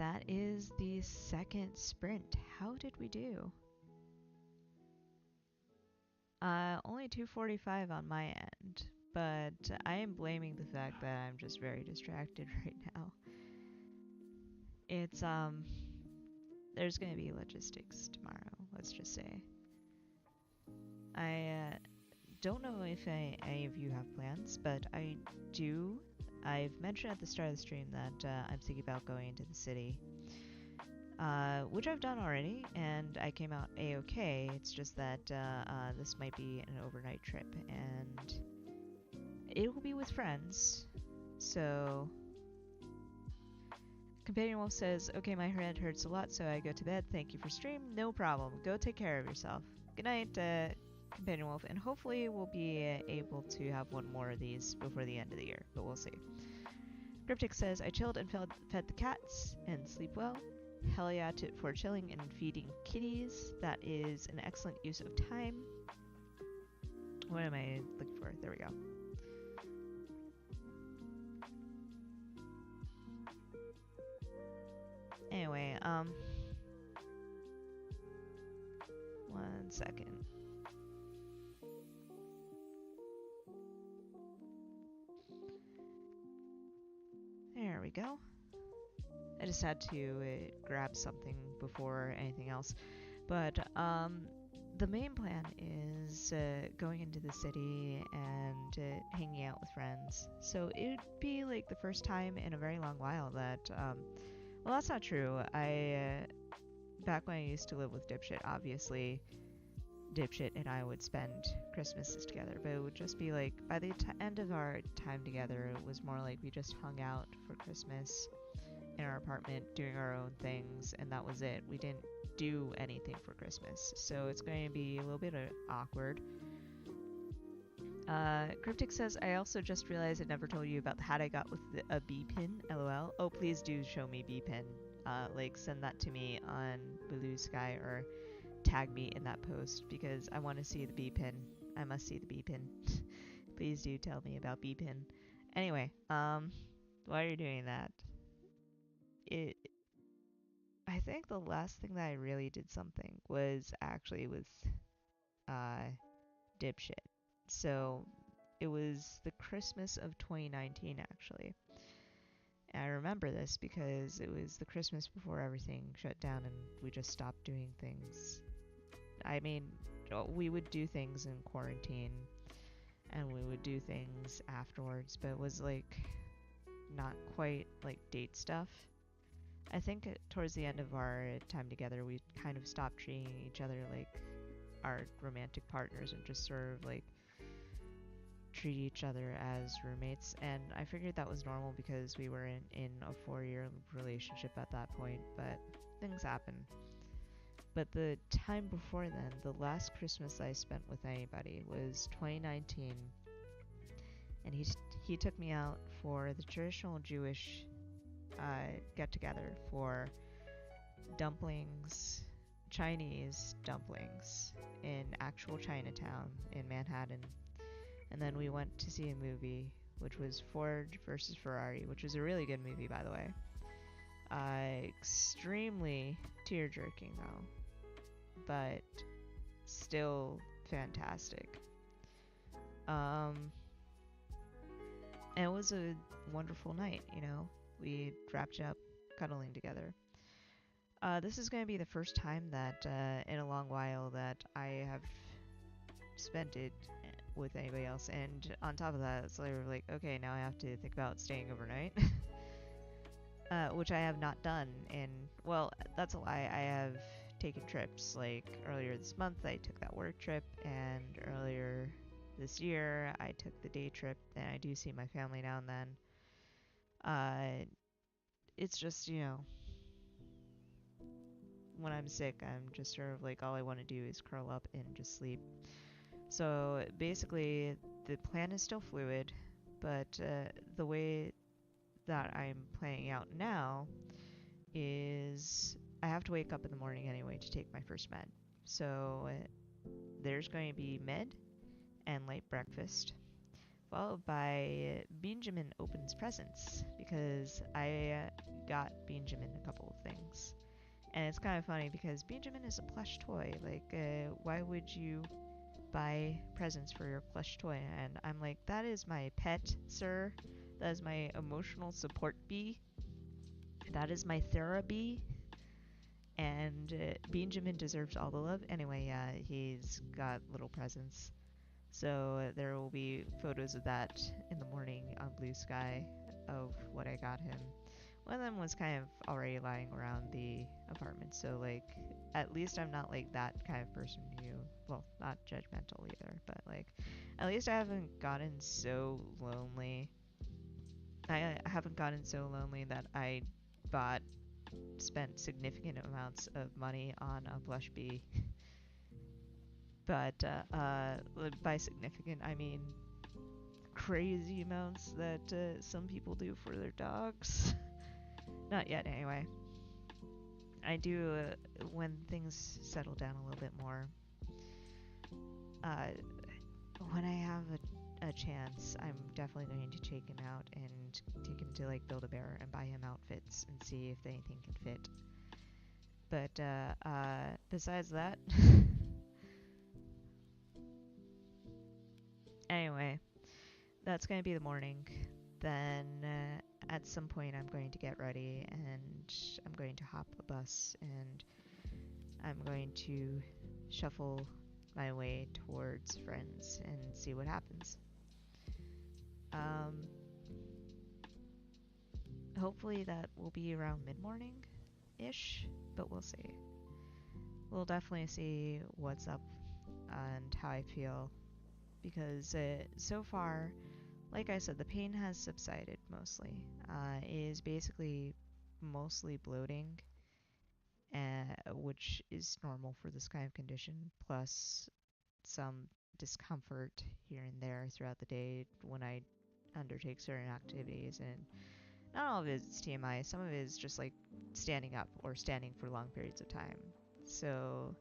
that is the second sprint. How did we do? Only 245 on my end, but I am blaming the fact that I'm just very distracted right now. It's, there's gonna be logistics tomorrow, let's just say. I don't know if any of you have plans, but I do. I've mentioned at the start of the stream that I'm thinking about going into the city, which I've done already, and I came out a-okay. It's just that this might be an overnight trip, and it will be with friends. So, Companion Wolf says, okay, my head hurts a lot, so I go to bed. Thank you for stream. No problem. Go take care of yourself. Good night, Companion Wolf, and hopefully we'll be able to have one more of these before the end of the year, but we'll see. Cryptic says, I chilled and fed the cats and sleep well. Hell yeah for chilling and feeding kitties. That is an excellent use of time. What am I looking for? There we go. Anyway, 1 second. There we go. I just had to grab something before anything else. But the main plan is going into the city and hanging out with friends. So it would be like the first time in a very long while that, well, that's not true. Back when I used to live with Dipshit, obviously Dipshit and I would spend Christmases together, but it would just be like, by the end of our time together, it was more like we just hung out for Christmas in our apartment doing our own things, and that was it. We didn't do anything for Christmas, so it's going to be a little bit awkward. Cryptic says, I also just realized I never told you about the hat I got with a B pin, lol. Oh, please do show me B pin. Like, send that to me on Blue Sky or tag me in that post, because I want to see the B pin. I must see the B pin. Please do tell me about B pin. Anyway, while you're doing that, I think the last thing that I really did something was actually with Dipshit. So it was the Christmas of 2019 actually. And I remember this because it was the Christmas before everything shut down and we just stopped doing things. I mean, we would do things in quarantine and we would do things afterwards, but it was like not quite like date stuff. I think towards the end of our time together, we kind of stopped treating each other like our romantic partners and just sort of like treat each other as roommates. And I figured that was normal because we were in a 4-year relationship at that point, but things happen. But the time before then, the last Christmas I spent with anybody was 2019, and he took me out for the traditional Jewish get-together for dumplings, Chinese dumplings in actual Chinatown in Manhattan. And then we went to see a movie, which was Ford versus Ferrari, which was a really good movie, by the way. Extremely tear-jerking, though, but still fantastic. And it was a wonderful night, you know. We wrapped up cuddling together. This is going to be the first time that, in a long while, that I have spent it with anybody else. And on top of that, it's like, okay, now I have to think about staying overnight. Which I have not done in, well, that's a lie. I have taken trips. Like, earlier this month, I took that work trip, and earlier this year, I took the day trip, and I do see my family now and then. It's just, you know, when I'm sick, I'm just sort of like, all I want to do is curl up and just sleep. So basically, the plan is still fluid, but the way that I'm playing out now is I have to wake up in the morning anyway to take my first med. So there's going to be med and late breakfast, followed by Benjamin opens presents, because I got Benjamin a couple of And it's kind of funny because Benjamin is a plush toy. Like, why would you buy presents for your plush toy? And I'm like, that is my pet, sir. That is my emotional support bee. That is my therapy. And Benjamin deserves all the love. Anyway, yeah, he's got little presents. So there will be photos of that in the morning on Blue Sky of what I got him. One of them was kind of already lying around the apartment, so like at least I'm not like that kind of person who, well, not judgmental either, but like at least I haven't gotten so lonely. I haven't gotten so lonely that I bought spent significant amounts of money on a blush bee. But by significant, I mean crazy amounts that some people do for their dogs. Not yet, anyway. I do, when things settle down a little bit more, uh, when I have a chance, I'm definitely going to take him out and take him to like Build-A-Bear and buy him outfits and see if anything can fit. But besides that, anyway, that's going to be the morning. Then at some point I'm going to get ready and I'm going to hop a bus and I'm going to shuffle my way towards friends and see what happens. Hopefully that will be around mid-morning-ish, but we'll see. We'll definitely see what's up and how I feel because so far, like I said, the pain has subsided mostly. It is basically mostly bloating, which is normal for this kind of condition, plus some discomfort here and there throughout the day when I undertake certain activities. And not all of it is TMI, some of it is just like standing up or standing for long periods of time. So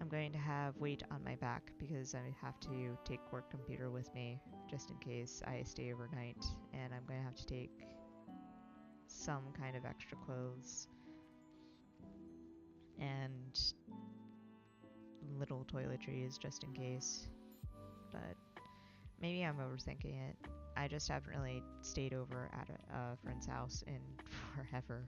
I'm going to have weight on my back because I have to take work computer with me just in case I stay overnight, and I'm going to have to take some kind of extra clothes and little toiletries just in case. But maybe I'm overthinking it. I just haven't really stayed over at a friend's house in forever.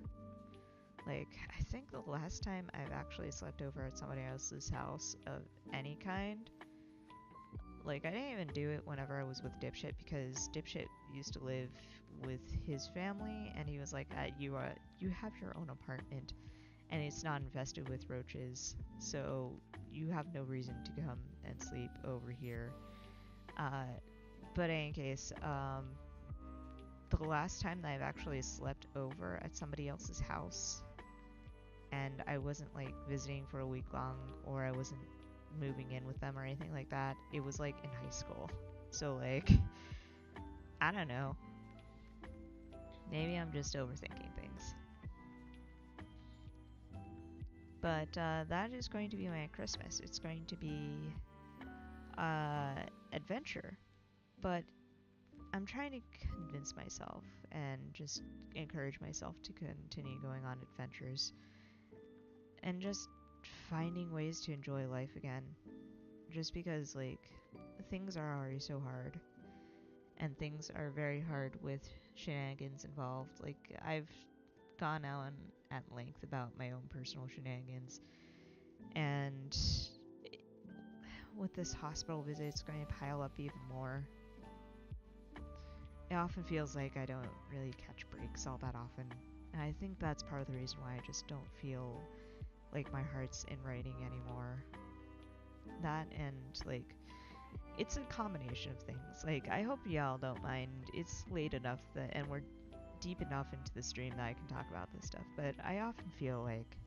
Like, I think the last time I've actually slept over at somebody else's house of any kind, like, I didn't even do it whenever I was with Dipshit because Dipshit used to live with his family, and he was like, you have your own apartment, and it's not infested with roaches, so you have no reason to come and sleep over here. But in any case, the last time that I've actually slept over at somebody else's house, and I wasn't like visiting for a week long, or I wasn't moving in with them or anything like that, it was like in high school. So like, I don't know. Maybe I'm just overthinking things. But that is going to be my Christmas. It's going to be adventure. But I'm trying to convince myself and just encourage myself to continue going on adventures and just finding ways to enjoy life again. Just because, like, things are already so hard, and things are very hard with shenanigans involved. Like, I've gone on at length about my own personal shenanigans, and with this hospital visit, it's going to pile up even more. It often feels like I don't really catch breaks all that often, and I think that's part of the reason why I just don't feel like my heart's in writing anymore. That and, like, it's a combination of things. Like, I hope y'all don't mind. It's late enough that, and we're deep enough into the stream that I can talk about this stuff, but I often feel like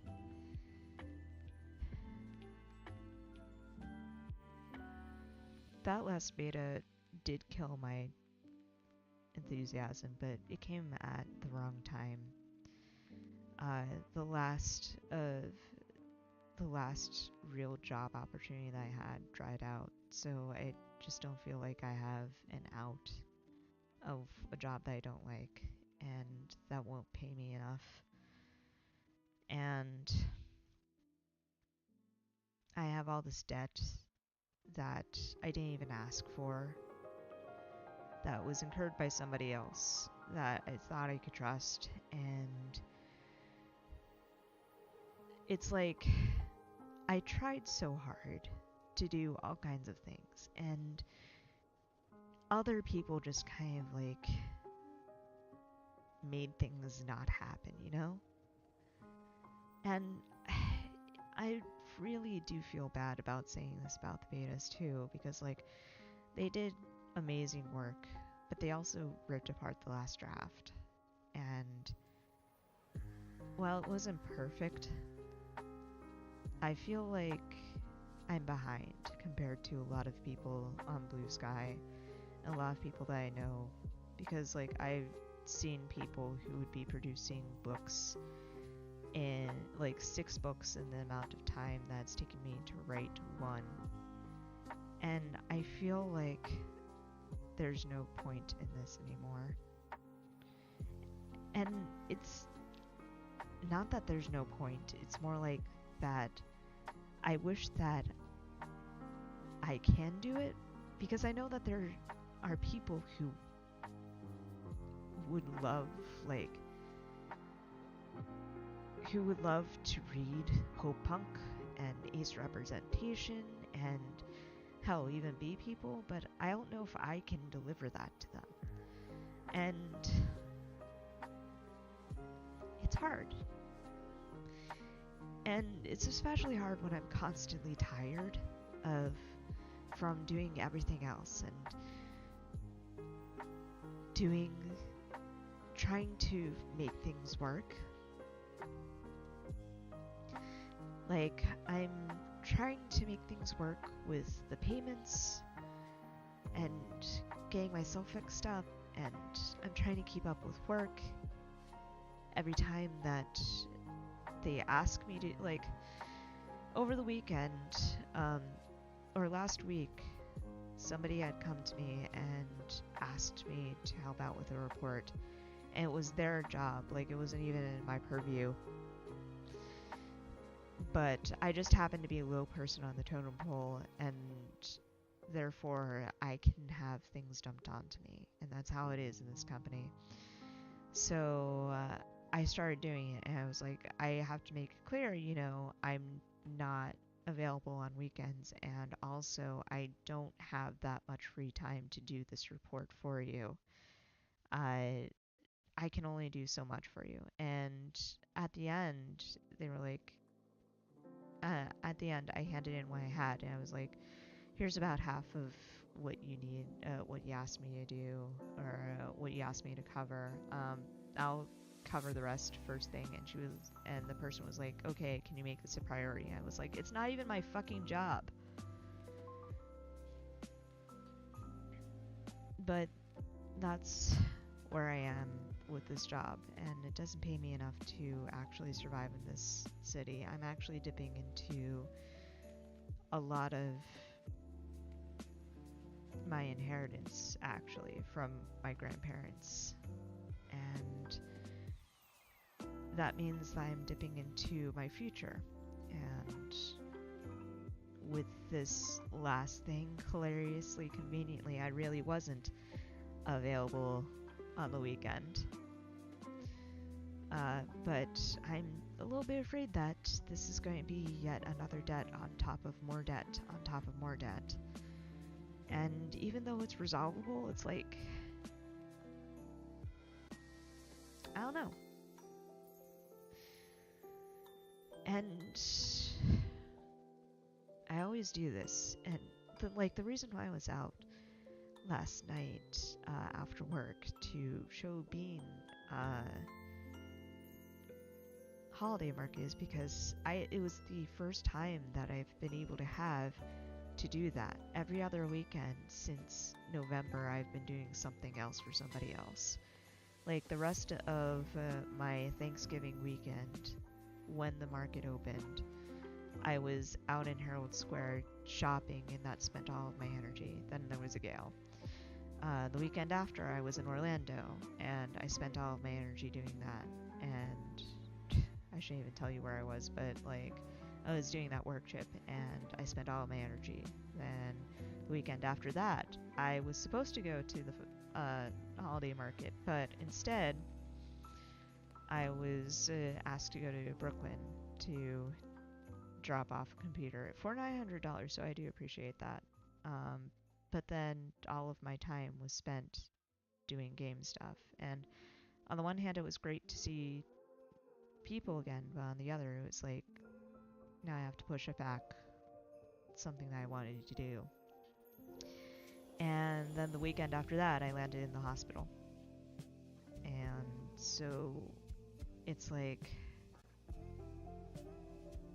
that last beta did kill my enthusiasm, but it came at the wrong time. The last real job opportunity that I had dried out, so I just don't feel like I have an out of a job that I don't like and that won't pay me enough. And I have all this debt that I didn't even ask for, that was incurred by somebody else that I thought I could trust. And it's like I tried so hard to do all kinds of things, and other people just kind of like made things not happen, you know? And I really do feel bad about saying this about the betas too, because like they did amazing work, but they also ripped apart the last draft. And while it wasn't perfect, I feel like I'm behind compared to a lot of people on Blue Sky and a lot of people that I know, because like I've seen people who would be producing books in like 6 books in the amount of time that's taken me to write one. And I feel like there's no point in this anymore. And it's not that there's no point, it's more like that I wish that I can do it, because I know that there are people who would love, like, who would love to read Hope Punk and Ace representation and hell, even B people, but I don't know if I can deliver that to them. And it's hard. And it's especially hard when I'm constantly tired of from doing everything else and trying to make things work. Like, I'm trying to make things work with the payments and getting myself fixed up, and I'm trying to keep up with work. Every time that they ask me to, like, over the weekend, or last week, somebody had come to me and asked me to help out with a report, and it was their job, like it wasn't even in my purview. But I just happened to be a low person on the totem pole, and therefore I can have things dumped onto me, and that's how it is in this company. So I started doing it, and I was like, I have to make it clear, you know, I'm not available on weekends, and also I don't have that much free time to do this report for you. I can only do so much for you. And at the end, they were like, at the end, I handed in what I had, and I was like, here's about half of what you need, what you asked me to do, or what you asked me to cover. I'll cover the rest first thing. And the person was like, okay, can you make this a priority? I was like, it's not even my fucking job. But that's where I am with this job, and it doesn't pay me enough to actually survive in this city. I'm actually dipping into a lot of my inheritance, actually, from my grandparents, and that means that I'm dipping into my future. And with this last thing, hilariously, conveniently, I really wasn't available on the weekend. But I'm a little bit afraid that this is going to be yet another debt on top of more debt on top of more debt. And even though it's resolvable, it's like, I don't know. And I always do this. And the reason why I was out last night after work to show Bean holiday market is because it was the first time that I've been able to do that. Every other weekend since November, I've been doing something else for somebody else. Like the rest of my Thanksgiving weekend, when the market opened, I was out in Herald Square shopping, and that spent all of my energy. Then there was a gale. The weekend after, I was in Orlando, and I spent all of my energy doing that. And I shouldn't even tell you where I was, but like I was doing that work trip and I spent all my energy. Then the weekend after that, I was supposed to go to the holiday market, but instead I was asked to go to Brooklyn to drop off a computer for $900, so I do appreciate that. But then all of my time was spent doing game stuff. And on the one hand, it was great to see people again, but on the other, it was like, now I have to push it back. It's something that I wanted to do. And then the weekend after that, I landed in the hospital. And so it's like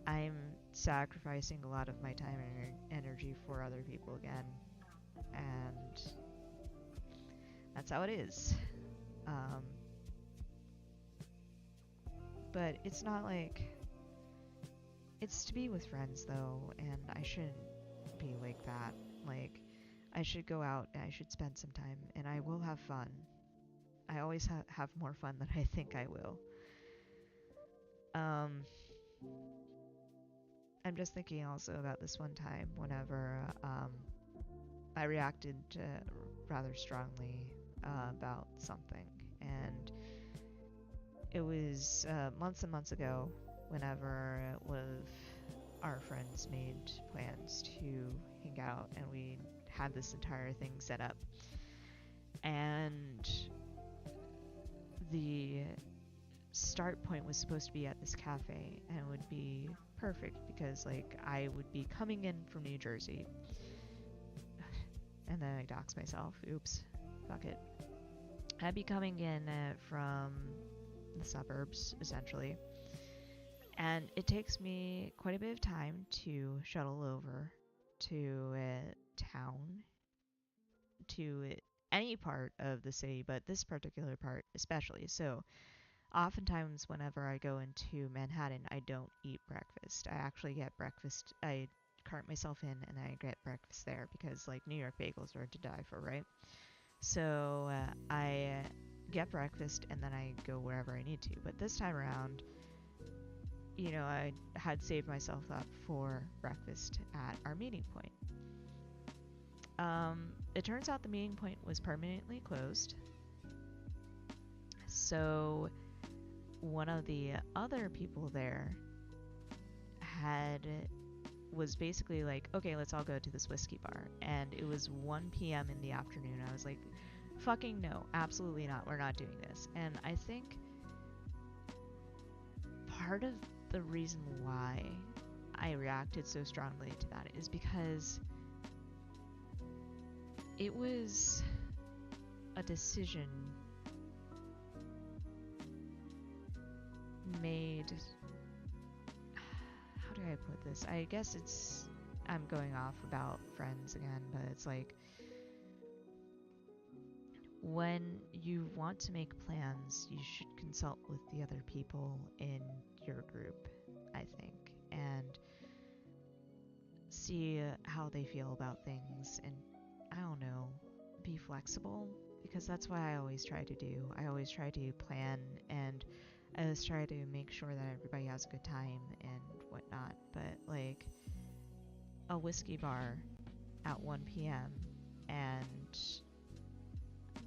I'm sacrificing a lot of my time and energy for other people again. And that's how it is. But it's not like... It's to be with friends, though, and I shouldn't be like that. Like, I should go out and I should spend some time, and I will have fun. I always have more fun than I think I will. I'm just thinking also about this one time whenever I reacted rather strongly about something, and it was months and months ago whenever one of our friends made plans to hang out, and we had this entire thing set up. And the start point was supposed to be at this cafe, and it would be perfect because, like, I would be coming in from New Jersey. And then I dox myself. Oops. Fuck it. I'd be coming in from the suburbs, essentially. And it takes me quite a bit of time to shuttle over to town, to any part of the city, but this particular part especially. So oftentimes whenever I go into Manhattan, I don't eat breakfast. I actually get breakfast. I cart myself in and I get breakfast there because, like, New York bagels are to die for, right? So I get breakfast and then I go wherever I need to. But this time around, you know, I had saved myself up for breakfast at our meeting point. It turns out the meeting point was permanently closed. So one of the other people there was basically like, okay, let's all go to this whiskey bar. And it was 1 p.m. in the afternoon. I was like, fucking no, absolutely not. We're not doing this. And I think part of the reason why I reacted so strongly to that is because it was a decision made... How do I put this? I guess I'm going off about friends again, but it's like, when you want to make plans, you should consult with the other people in your group, I think, and see how they feel about things, and I don't know, be flexible, because that's what I always try to do. I always try to plan, and I always try to make sure that everybody has a good time and whatnot. But like a whiskey bar at 1 p.m. and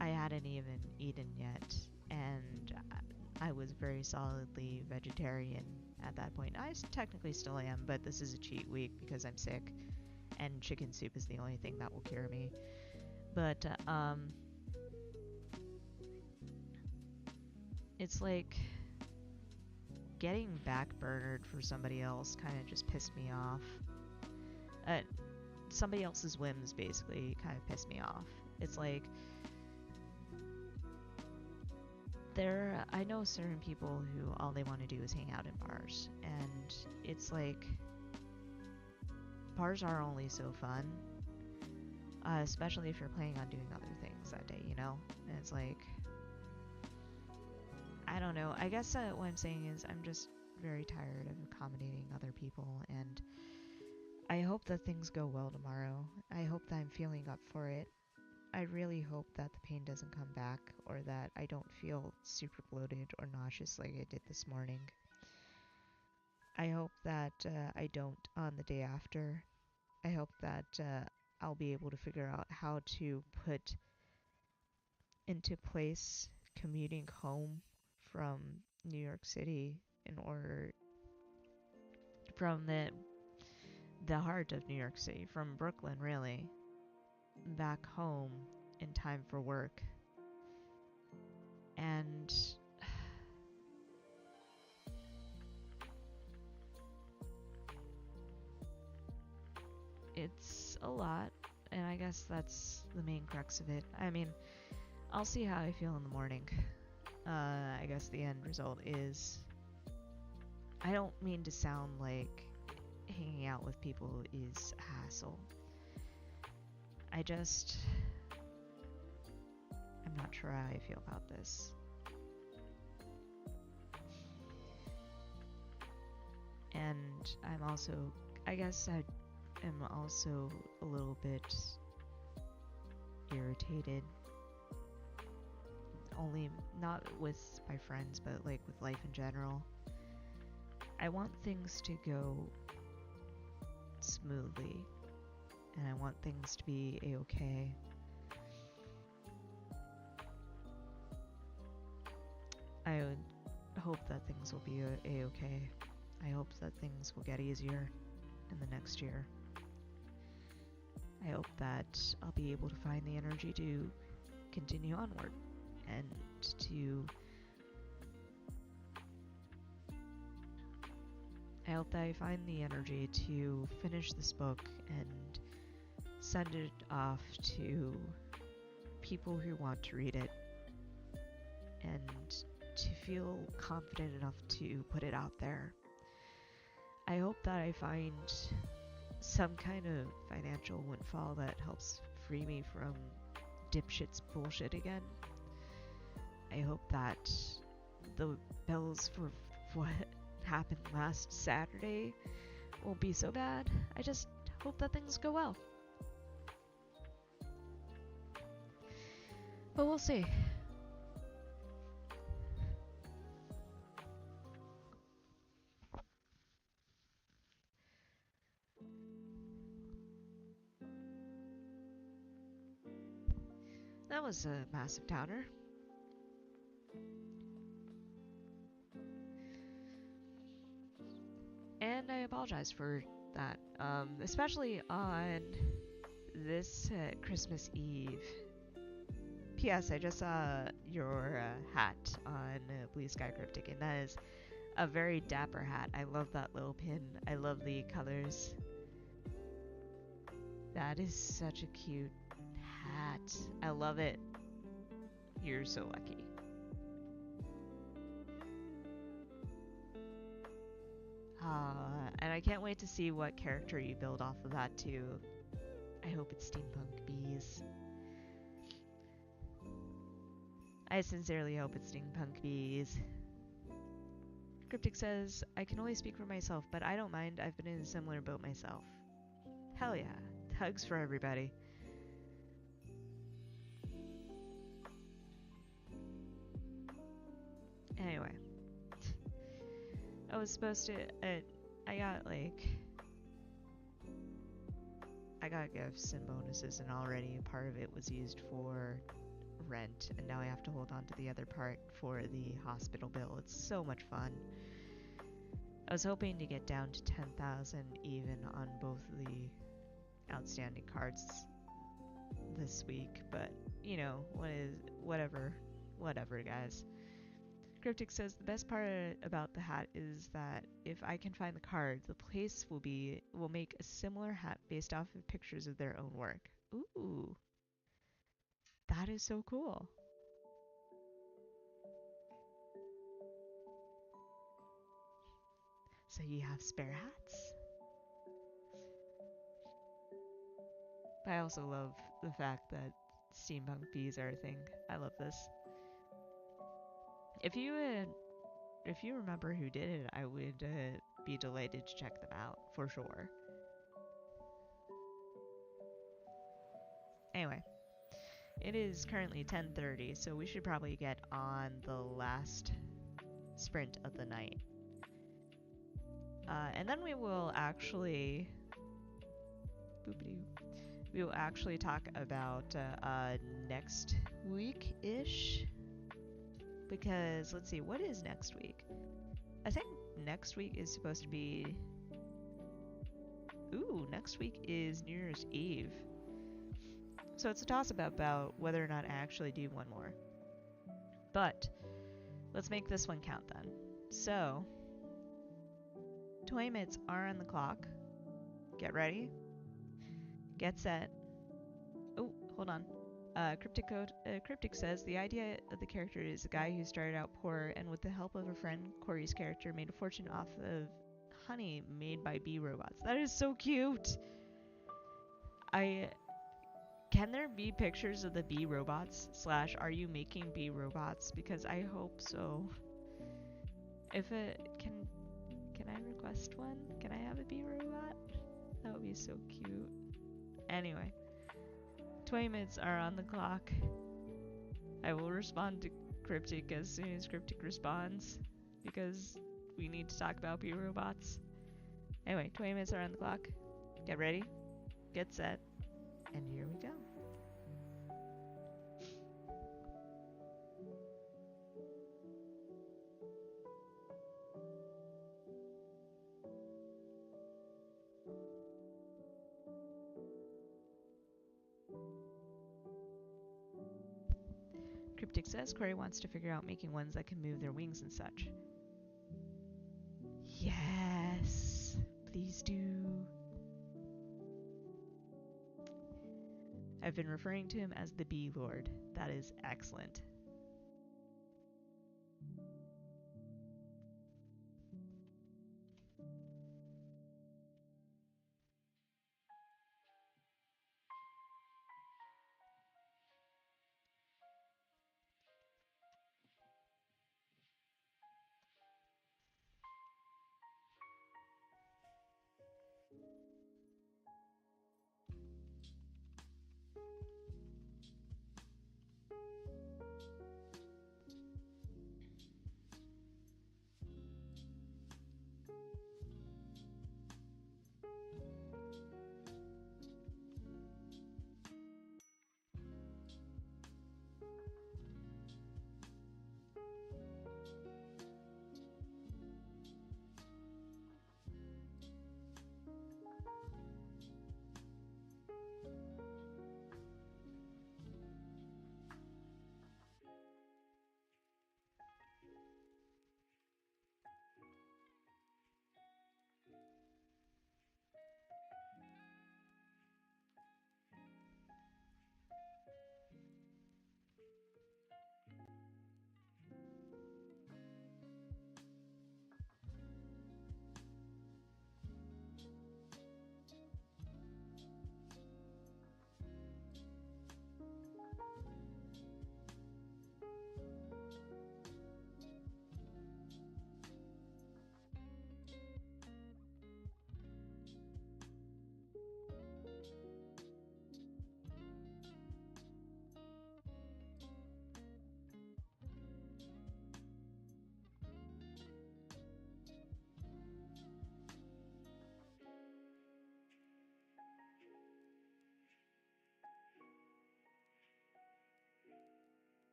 I hadn't even eaten yet, and I was very solidly vegetarian at that point. I technically still am, but this is a cheat week because I'm sick, and chicken soup is the only thing that will cure me. But it's like getting backburnered for somebody else kind of just pissed me off. Somebody else's whims basically kind of pissed me off. It's like, I know certain people who all they want to do is hang out in bars, and it's like, bars are only so fun, especially if you're planning on doing other things that day, you know? And it's like, I don't know. I guess what I'm saying is I'm just very tired of accommodating other people, and I hope that things go well tomorrow. I hope that I'm feeling up for it. I really hope that the pain doesn't come back, or that I don't feel super bloated or nauseous like I did this morning. I hope that I don't on the day after. I hope that I'll be able to figure out how to put into place commuting home from New York City in order from the heart of New York City, from Brooklyn really, back home in time for work. And it's a lot, and I guess that's the main crux of it. I mean, I'll see how I feel in the morning. I guess the end result is, I don't mean to sound like hanging out with people is a hassle. I'm not sure how I feel about this. And I'm also, I guess I am also a little bit irritated. Only not with my friends, but like with life in general. I want things to go smoothly, and I want things to be a-okay. I would hope that things will be a-okay. I hope that things will get easier in the next year. I hope that I'll be able to find the energy to continue onward and to... I hope that I find the energy to finish this book and send it off to people who want to read it, and to feel confident enough to put it out there. I hope that I find some kind of financial windfall that helps free me from dipshit's bullshit again. I hope that the bills for what happened last Saturday won't be so bad. I just hope that things go well. But we'll see. That was a massive downer. And I apologize for that, especially on this Christmas Eve. P.S. I just saw your hat on Blue Sky Cryptic, and that is a very dapper hat. I love that little pin. I love the colors. That is such a cute hat. I love it. You're so lucky. And I can't wait to see what character you build off of that too. I hope it's steampunk bees. I sincerely hope it's steampunk bees. Cryptic says, I can only speak for myself, but I don't mind. I've been in a similar boat myself. Hell yeah. Hugs for everybody. Anyway. I was supposed to... I got gifts and bonuses, and already a part of it was used for rent, and now I have to hold on to the other part for the hospital bill. It's so much fun. I was hoping to get down to 10,000 even on both the outstanding cards this week, but you know, whatever, guys. Cryptic says the best part about the hat is that if I can find the card, the place will make a similar hat based off of pictures of their own work. Ooh. That is so cool. So you have spare hats? I also love the fact that steampunk bees are a thing. I love this. If you remember who did it, I would be delighted to check them out for sure. Anyway, it is currently 10:30, so we should probably get on the last sprint of the night. And then we will actually we will actually talk about next week-ish, because let's see, what is next week? I think next week is supposed to be, ooh, next week is New Year's Eve. So it's a toss-up about whether or not I actually do one more. But let's make this one count then. So, toy mitts are on the clock. Get ready. Get set. Oh, hold on. Cryptic says the idea of the character is a guy who started out poor and with the help of a friend, Corey's character made a fortune off of honey made by bee robots. That is so cute. Can there be pictures of the bee robots? / are you making bee robots? Because I hope so. If it can I request one? Can I have a bee robot? That would be so cute. Anyway, toy mitts are on the clock. I will respond to Cryptic as soon as Cryptic responds, because we need to talk about bee robots. Anyway, toy mitts are on the clock. Get ready, get set, and here we go. Cryptic says Corey wants to figure out making ones that can move their wings and such. Yes, please do. I've been referring to him as the Bee Lord. That is excellent.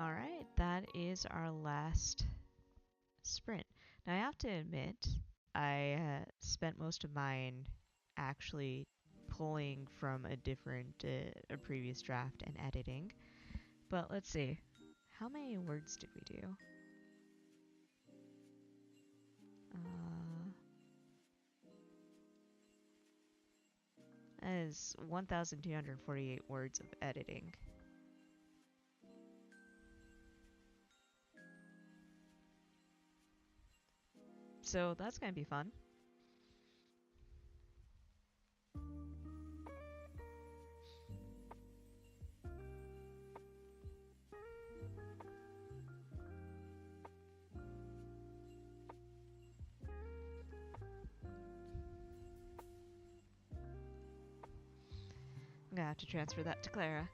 Alright, that is our last sprint. Now I have to admit, I spent most of mine actually pulling from a different, a previous draft and editing. But let's see. How many words did we do? That is 1,248 words of editing. So that's going to be fun. I'm gonna have to transfer that to Clara.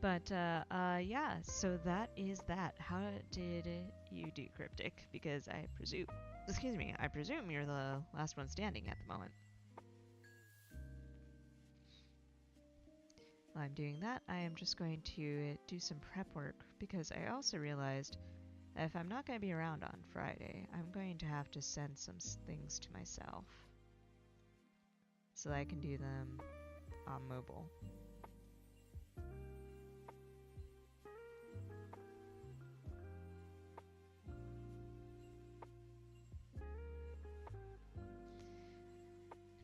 But yeah, so that is that. How did you do, Cryptic? Because I presume, excuse me, I presume you're the last one standing at the moment. While I'm doing that, I am just going to do some prep work because I also realized that if I'm not going to be around on Friday, I'm going to have to send some things to myself so that I can do them on mobile.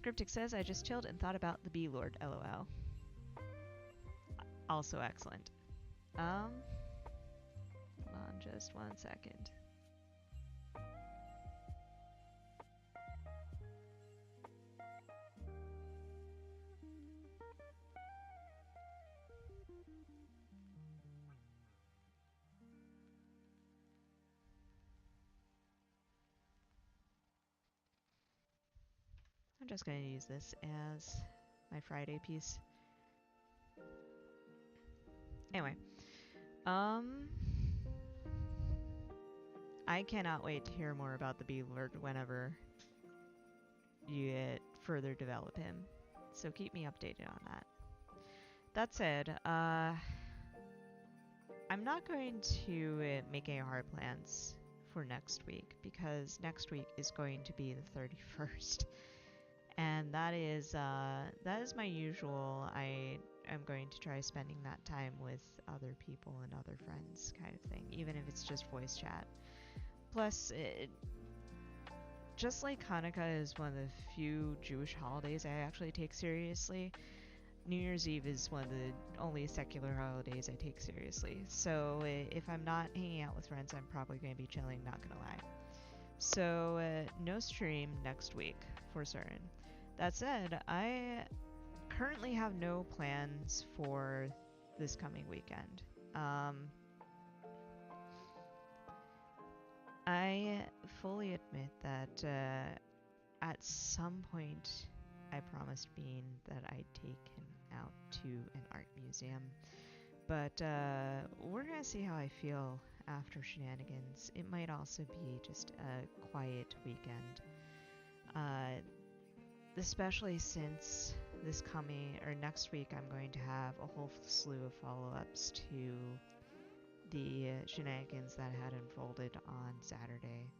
Cryptic says, I just chilled and thought about the Bee Lord, lol. Also excellent. Hold on just 1 second. I'm just going to use this as my Friday piece. Anyway, I cannot wait to hear more about the Bee Lord whenever you further develop him. So keep me updated on that. That said, I'm not going to make any hard plans for next week because next week is going to be the 31st. And that is my usual. I am going to try spending that time with other people and other friends kind of thing, even if it's just voice chat. Plus, just like Hanukkah is one of the few Jewish holidays I actually take seriously, New Year's Eve is one of the only secular holidays I take seriously. So if I'm not hanging out with friends, I'm probably going to be chilling, not gonna lie. So no stream next week for certain. That said, I currently have no plans for this coming weekend. I fully admit that at some point I promised Bean that I'd take him out to an art museum. But we're gonna see how I feel after shenanigans. It might also be just a quiet weekend. Especially since this coming or next week I'm going to have a whole slew of follow-ups to the shenanigans that had unfolded on Saturday,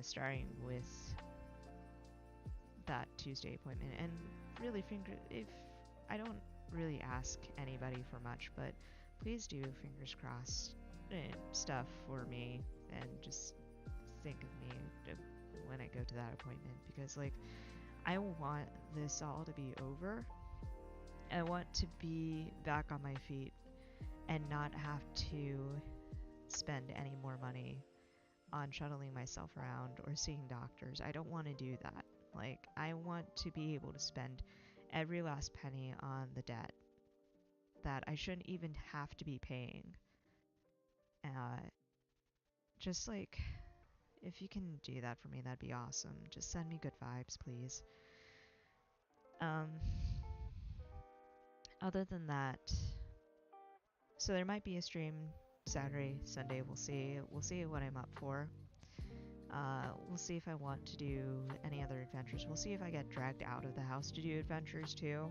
starting with that Tuesday appointment. And really, if I don't really ask anybody for much, but please do fingers crossed stuff for me and just think of me when I go to that appointment because like I want this all to be over. I want to be back on my feet and not have to spend any more money on shuttling myself around or seeing doctors. I don't want to do that. Like, I want to be able to spend every last penny on the debt that I shouldn't even have to be paying. Just like, if you can do that for me, that'd be awesome. Just send me good vibes, please. Other than that, so there might be a stream Saturday, Sunday. We'll see. We'll see what I'm up for. We'll see if I want to do any other adventures. We'll see if I get dragged out of the house to do adventures too.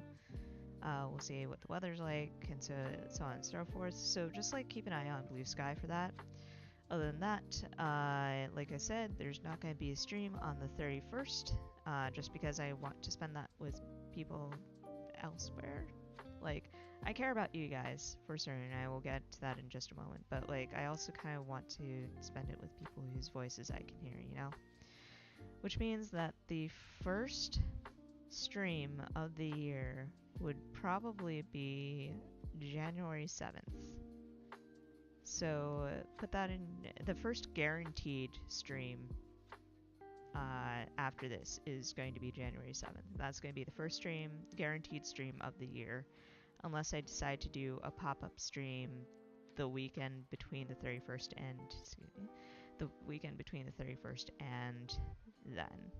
We'll see what the weather's like, and so on and so forth. So just like keep an eye on Blue Sky for that. Other than that, like I said, there's not going to be a stream on the 31st, just because I want to spend that with people elsewhere. Like, I care about you guys for certain. I will get to that in just a moment. But like, I also kind of want to spend it with people whose voices I can hear, you know? Which means that the first stream of the year would probably be January 7th. So put that in the first guaranteed stream after this is going to be January 7th. That's going to be the first stream, guaranteed stream of the year, unless I decide to do a pop-up stream the weekend between the 31st and, the weekend between the 31st and then.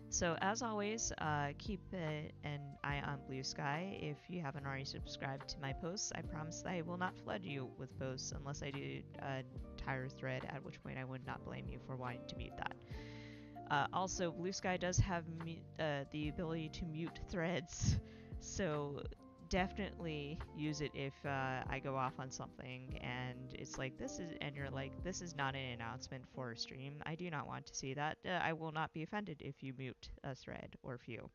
So as always, keep an eye on Blue Sky. If you haven't already subscribed to my posts, I promise that I will not flood you with posts unless I do a tire thread, at which point I would not blame you for wanting to mute that. Also, Blue Sky does have the ability to mute threads, so definitely use it if I go off on something and it's like you're like, this is not an announcement for a stream. I do not want to see that. I will not be offended if you mute a thread or few.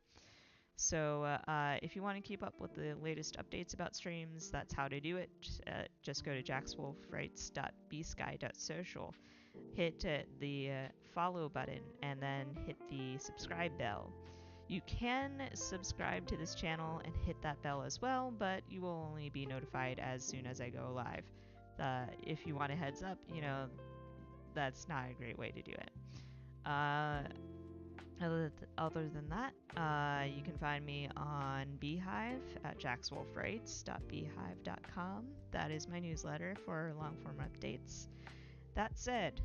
So if you want to keep up with the latest updates about streams, that's how to do it. Just go to jackswolfrights.bsky.social, hit the follow button, and then hit the subscribe bell. You can subscribe to this channel and hit that bell as well, but you will only be notified as soon as I go live. If you want a heads up, you know, that's not a great way to do it. Other than that, you can find me on Beehive at jackswolfrights.beehive.com. That is my newsletter for long-form updates. That said,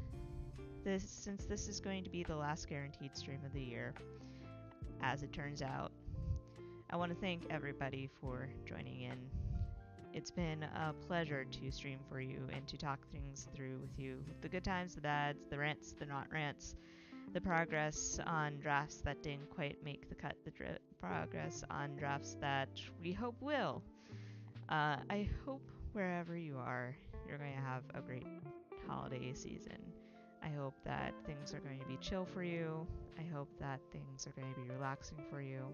since this is going to be the last guaranteed stream of the year, as it turns out, I want to thank everybody for joining in. It's been a pleasure to stream for you and to talk things through with you. The good times, the bads, the rants, the not rants, the progress on drafts that didn't quite make the cut, the progress on drafts that we hope will. I hope wherever you are, you're going to have a great holiday season. I hope that things are going to be chill for you. I hope that things are going to be relaxing for you.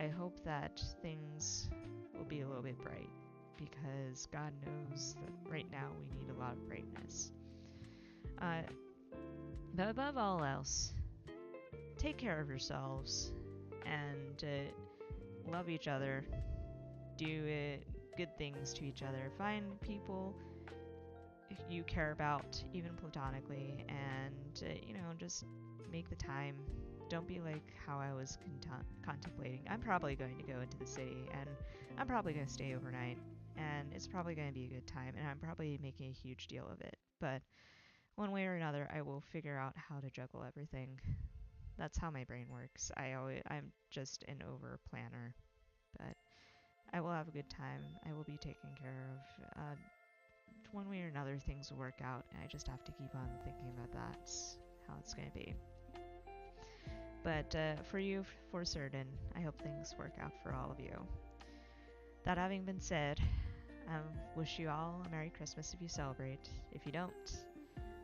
I hope that things will be a little bit bright, because God knows that right now we need a lot of brightness. But above all else, take care of yourselves and love each other. Do good things to each other. Find people you care about, even platonically, and just make the time. Don't be like how I was contemplating. I'm probably going to go into the city, and I'm probably going to stay overnight, and it's probably going to be a good time, and I'm probably making a huge deal of it. But one way or another, I will figure out how to juggle everything. That's how my brain works. I'm just an over planner, but I will have a good time. I will be taken care of. One way or another, things will work out, and I just have to keep on thinking about that's how it's going to be. But for you, for certain, I hope things work out for all of you. That having been said, I wish you all a Merry Christmas if you celebrate. If you don't,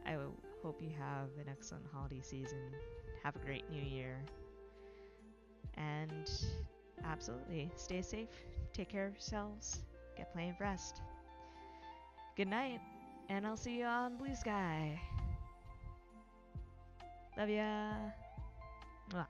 I hope you have an excellent holiday season. Have a great new year. And absolutely, stay safe, take care of yourselves, get plenty of rest. Good night, and I'll see you on Blue Sky. Love ya. Mwah.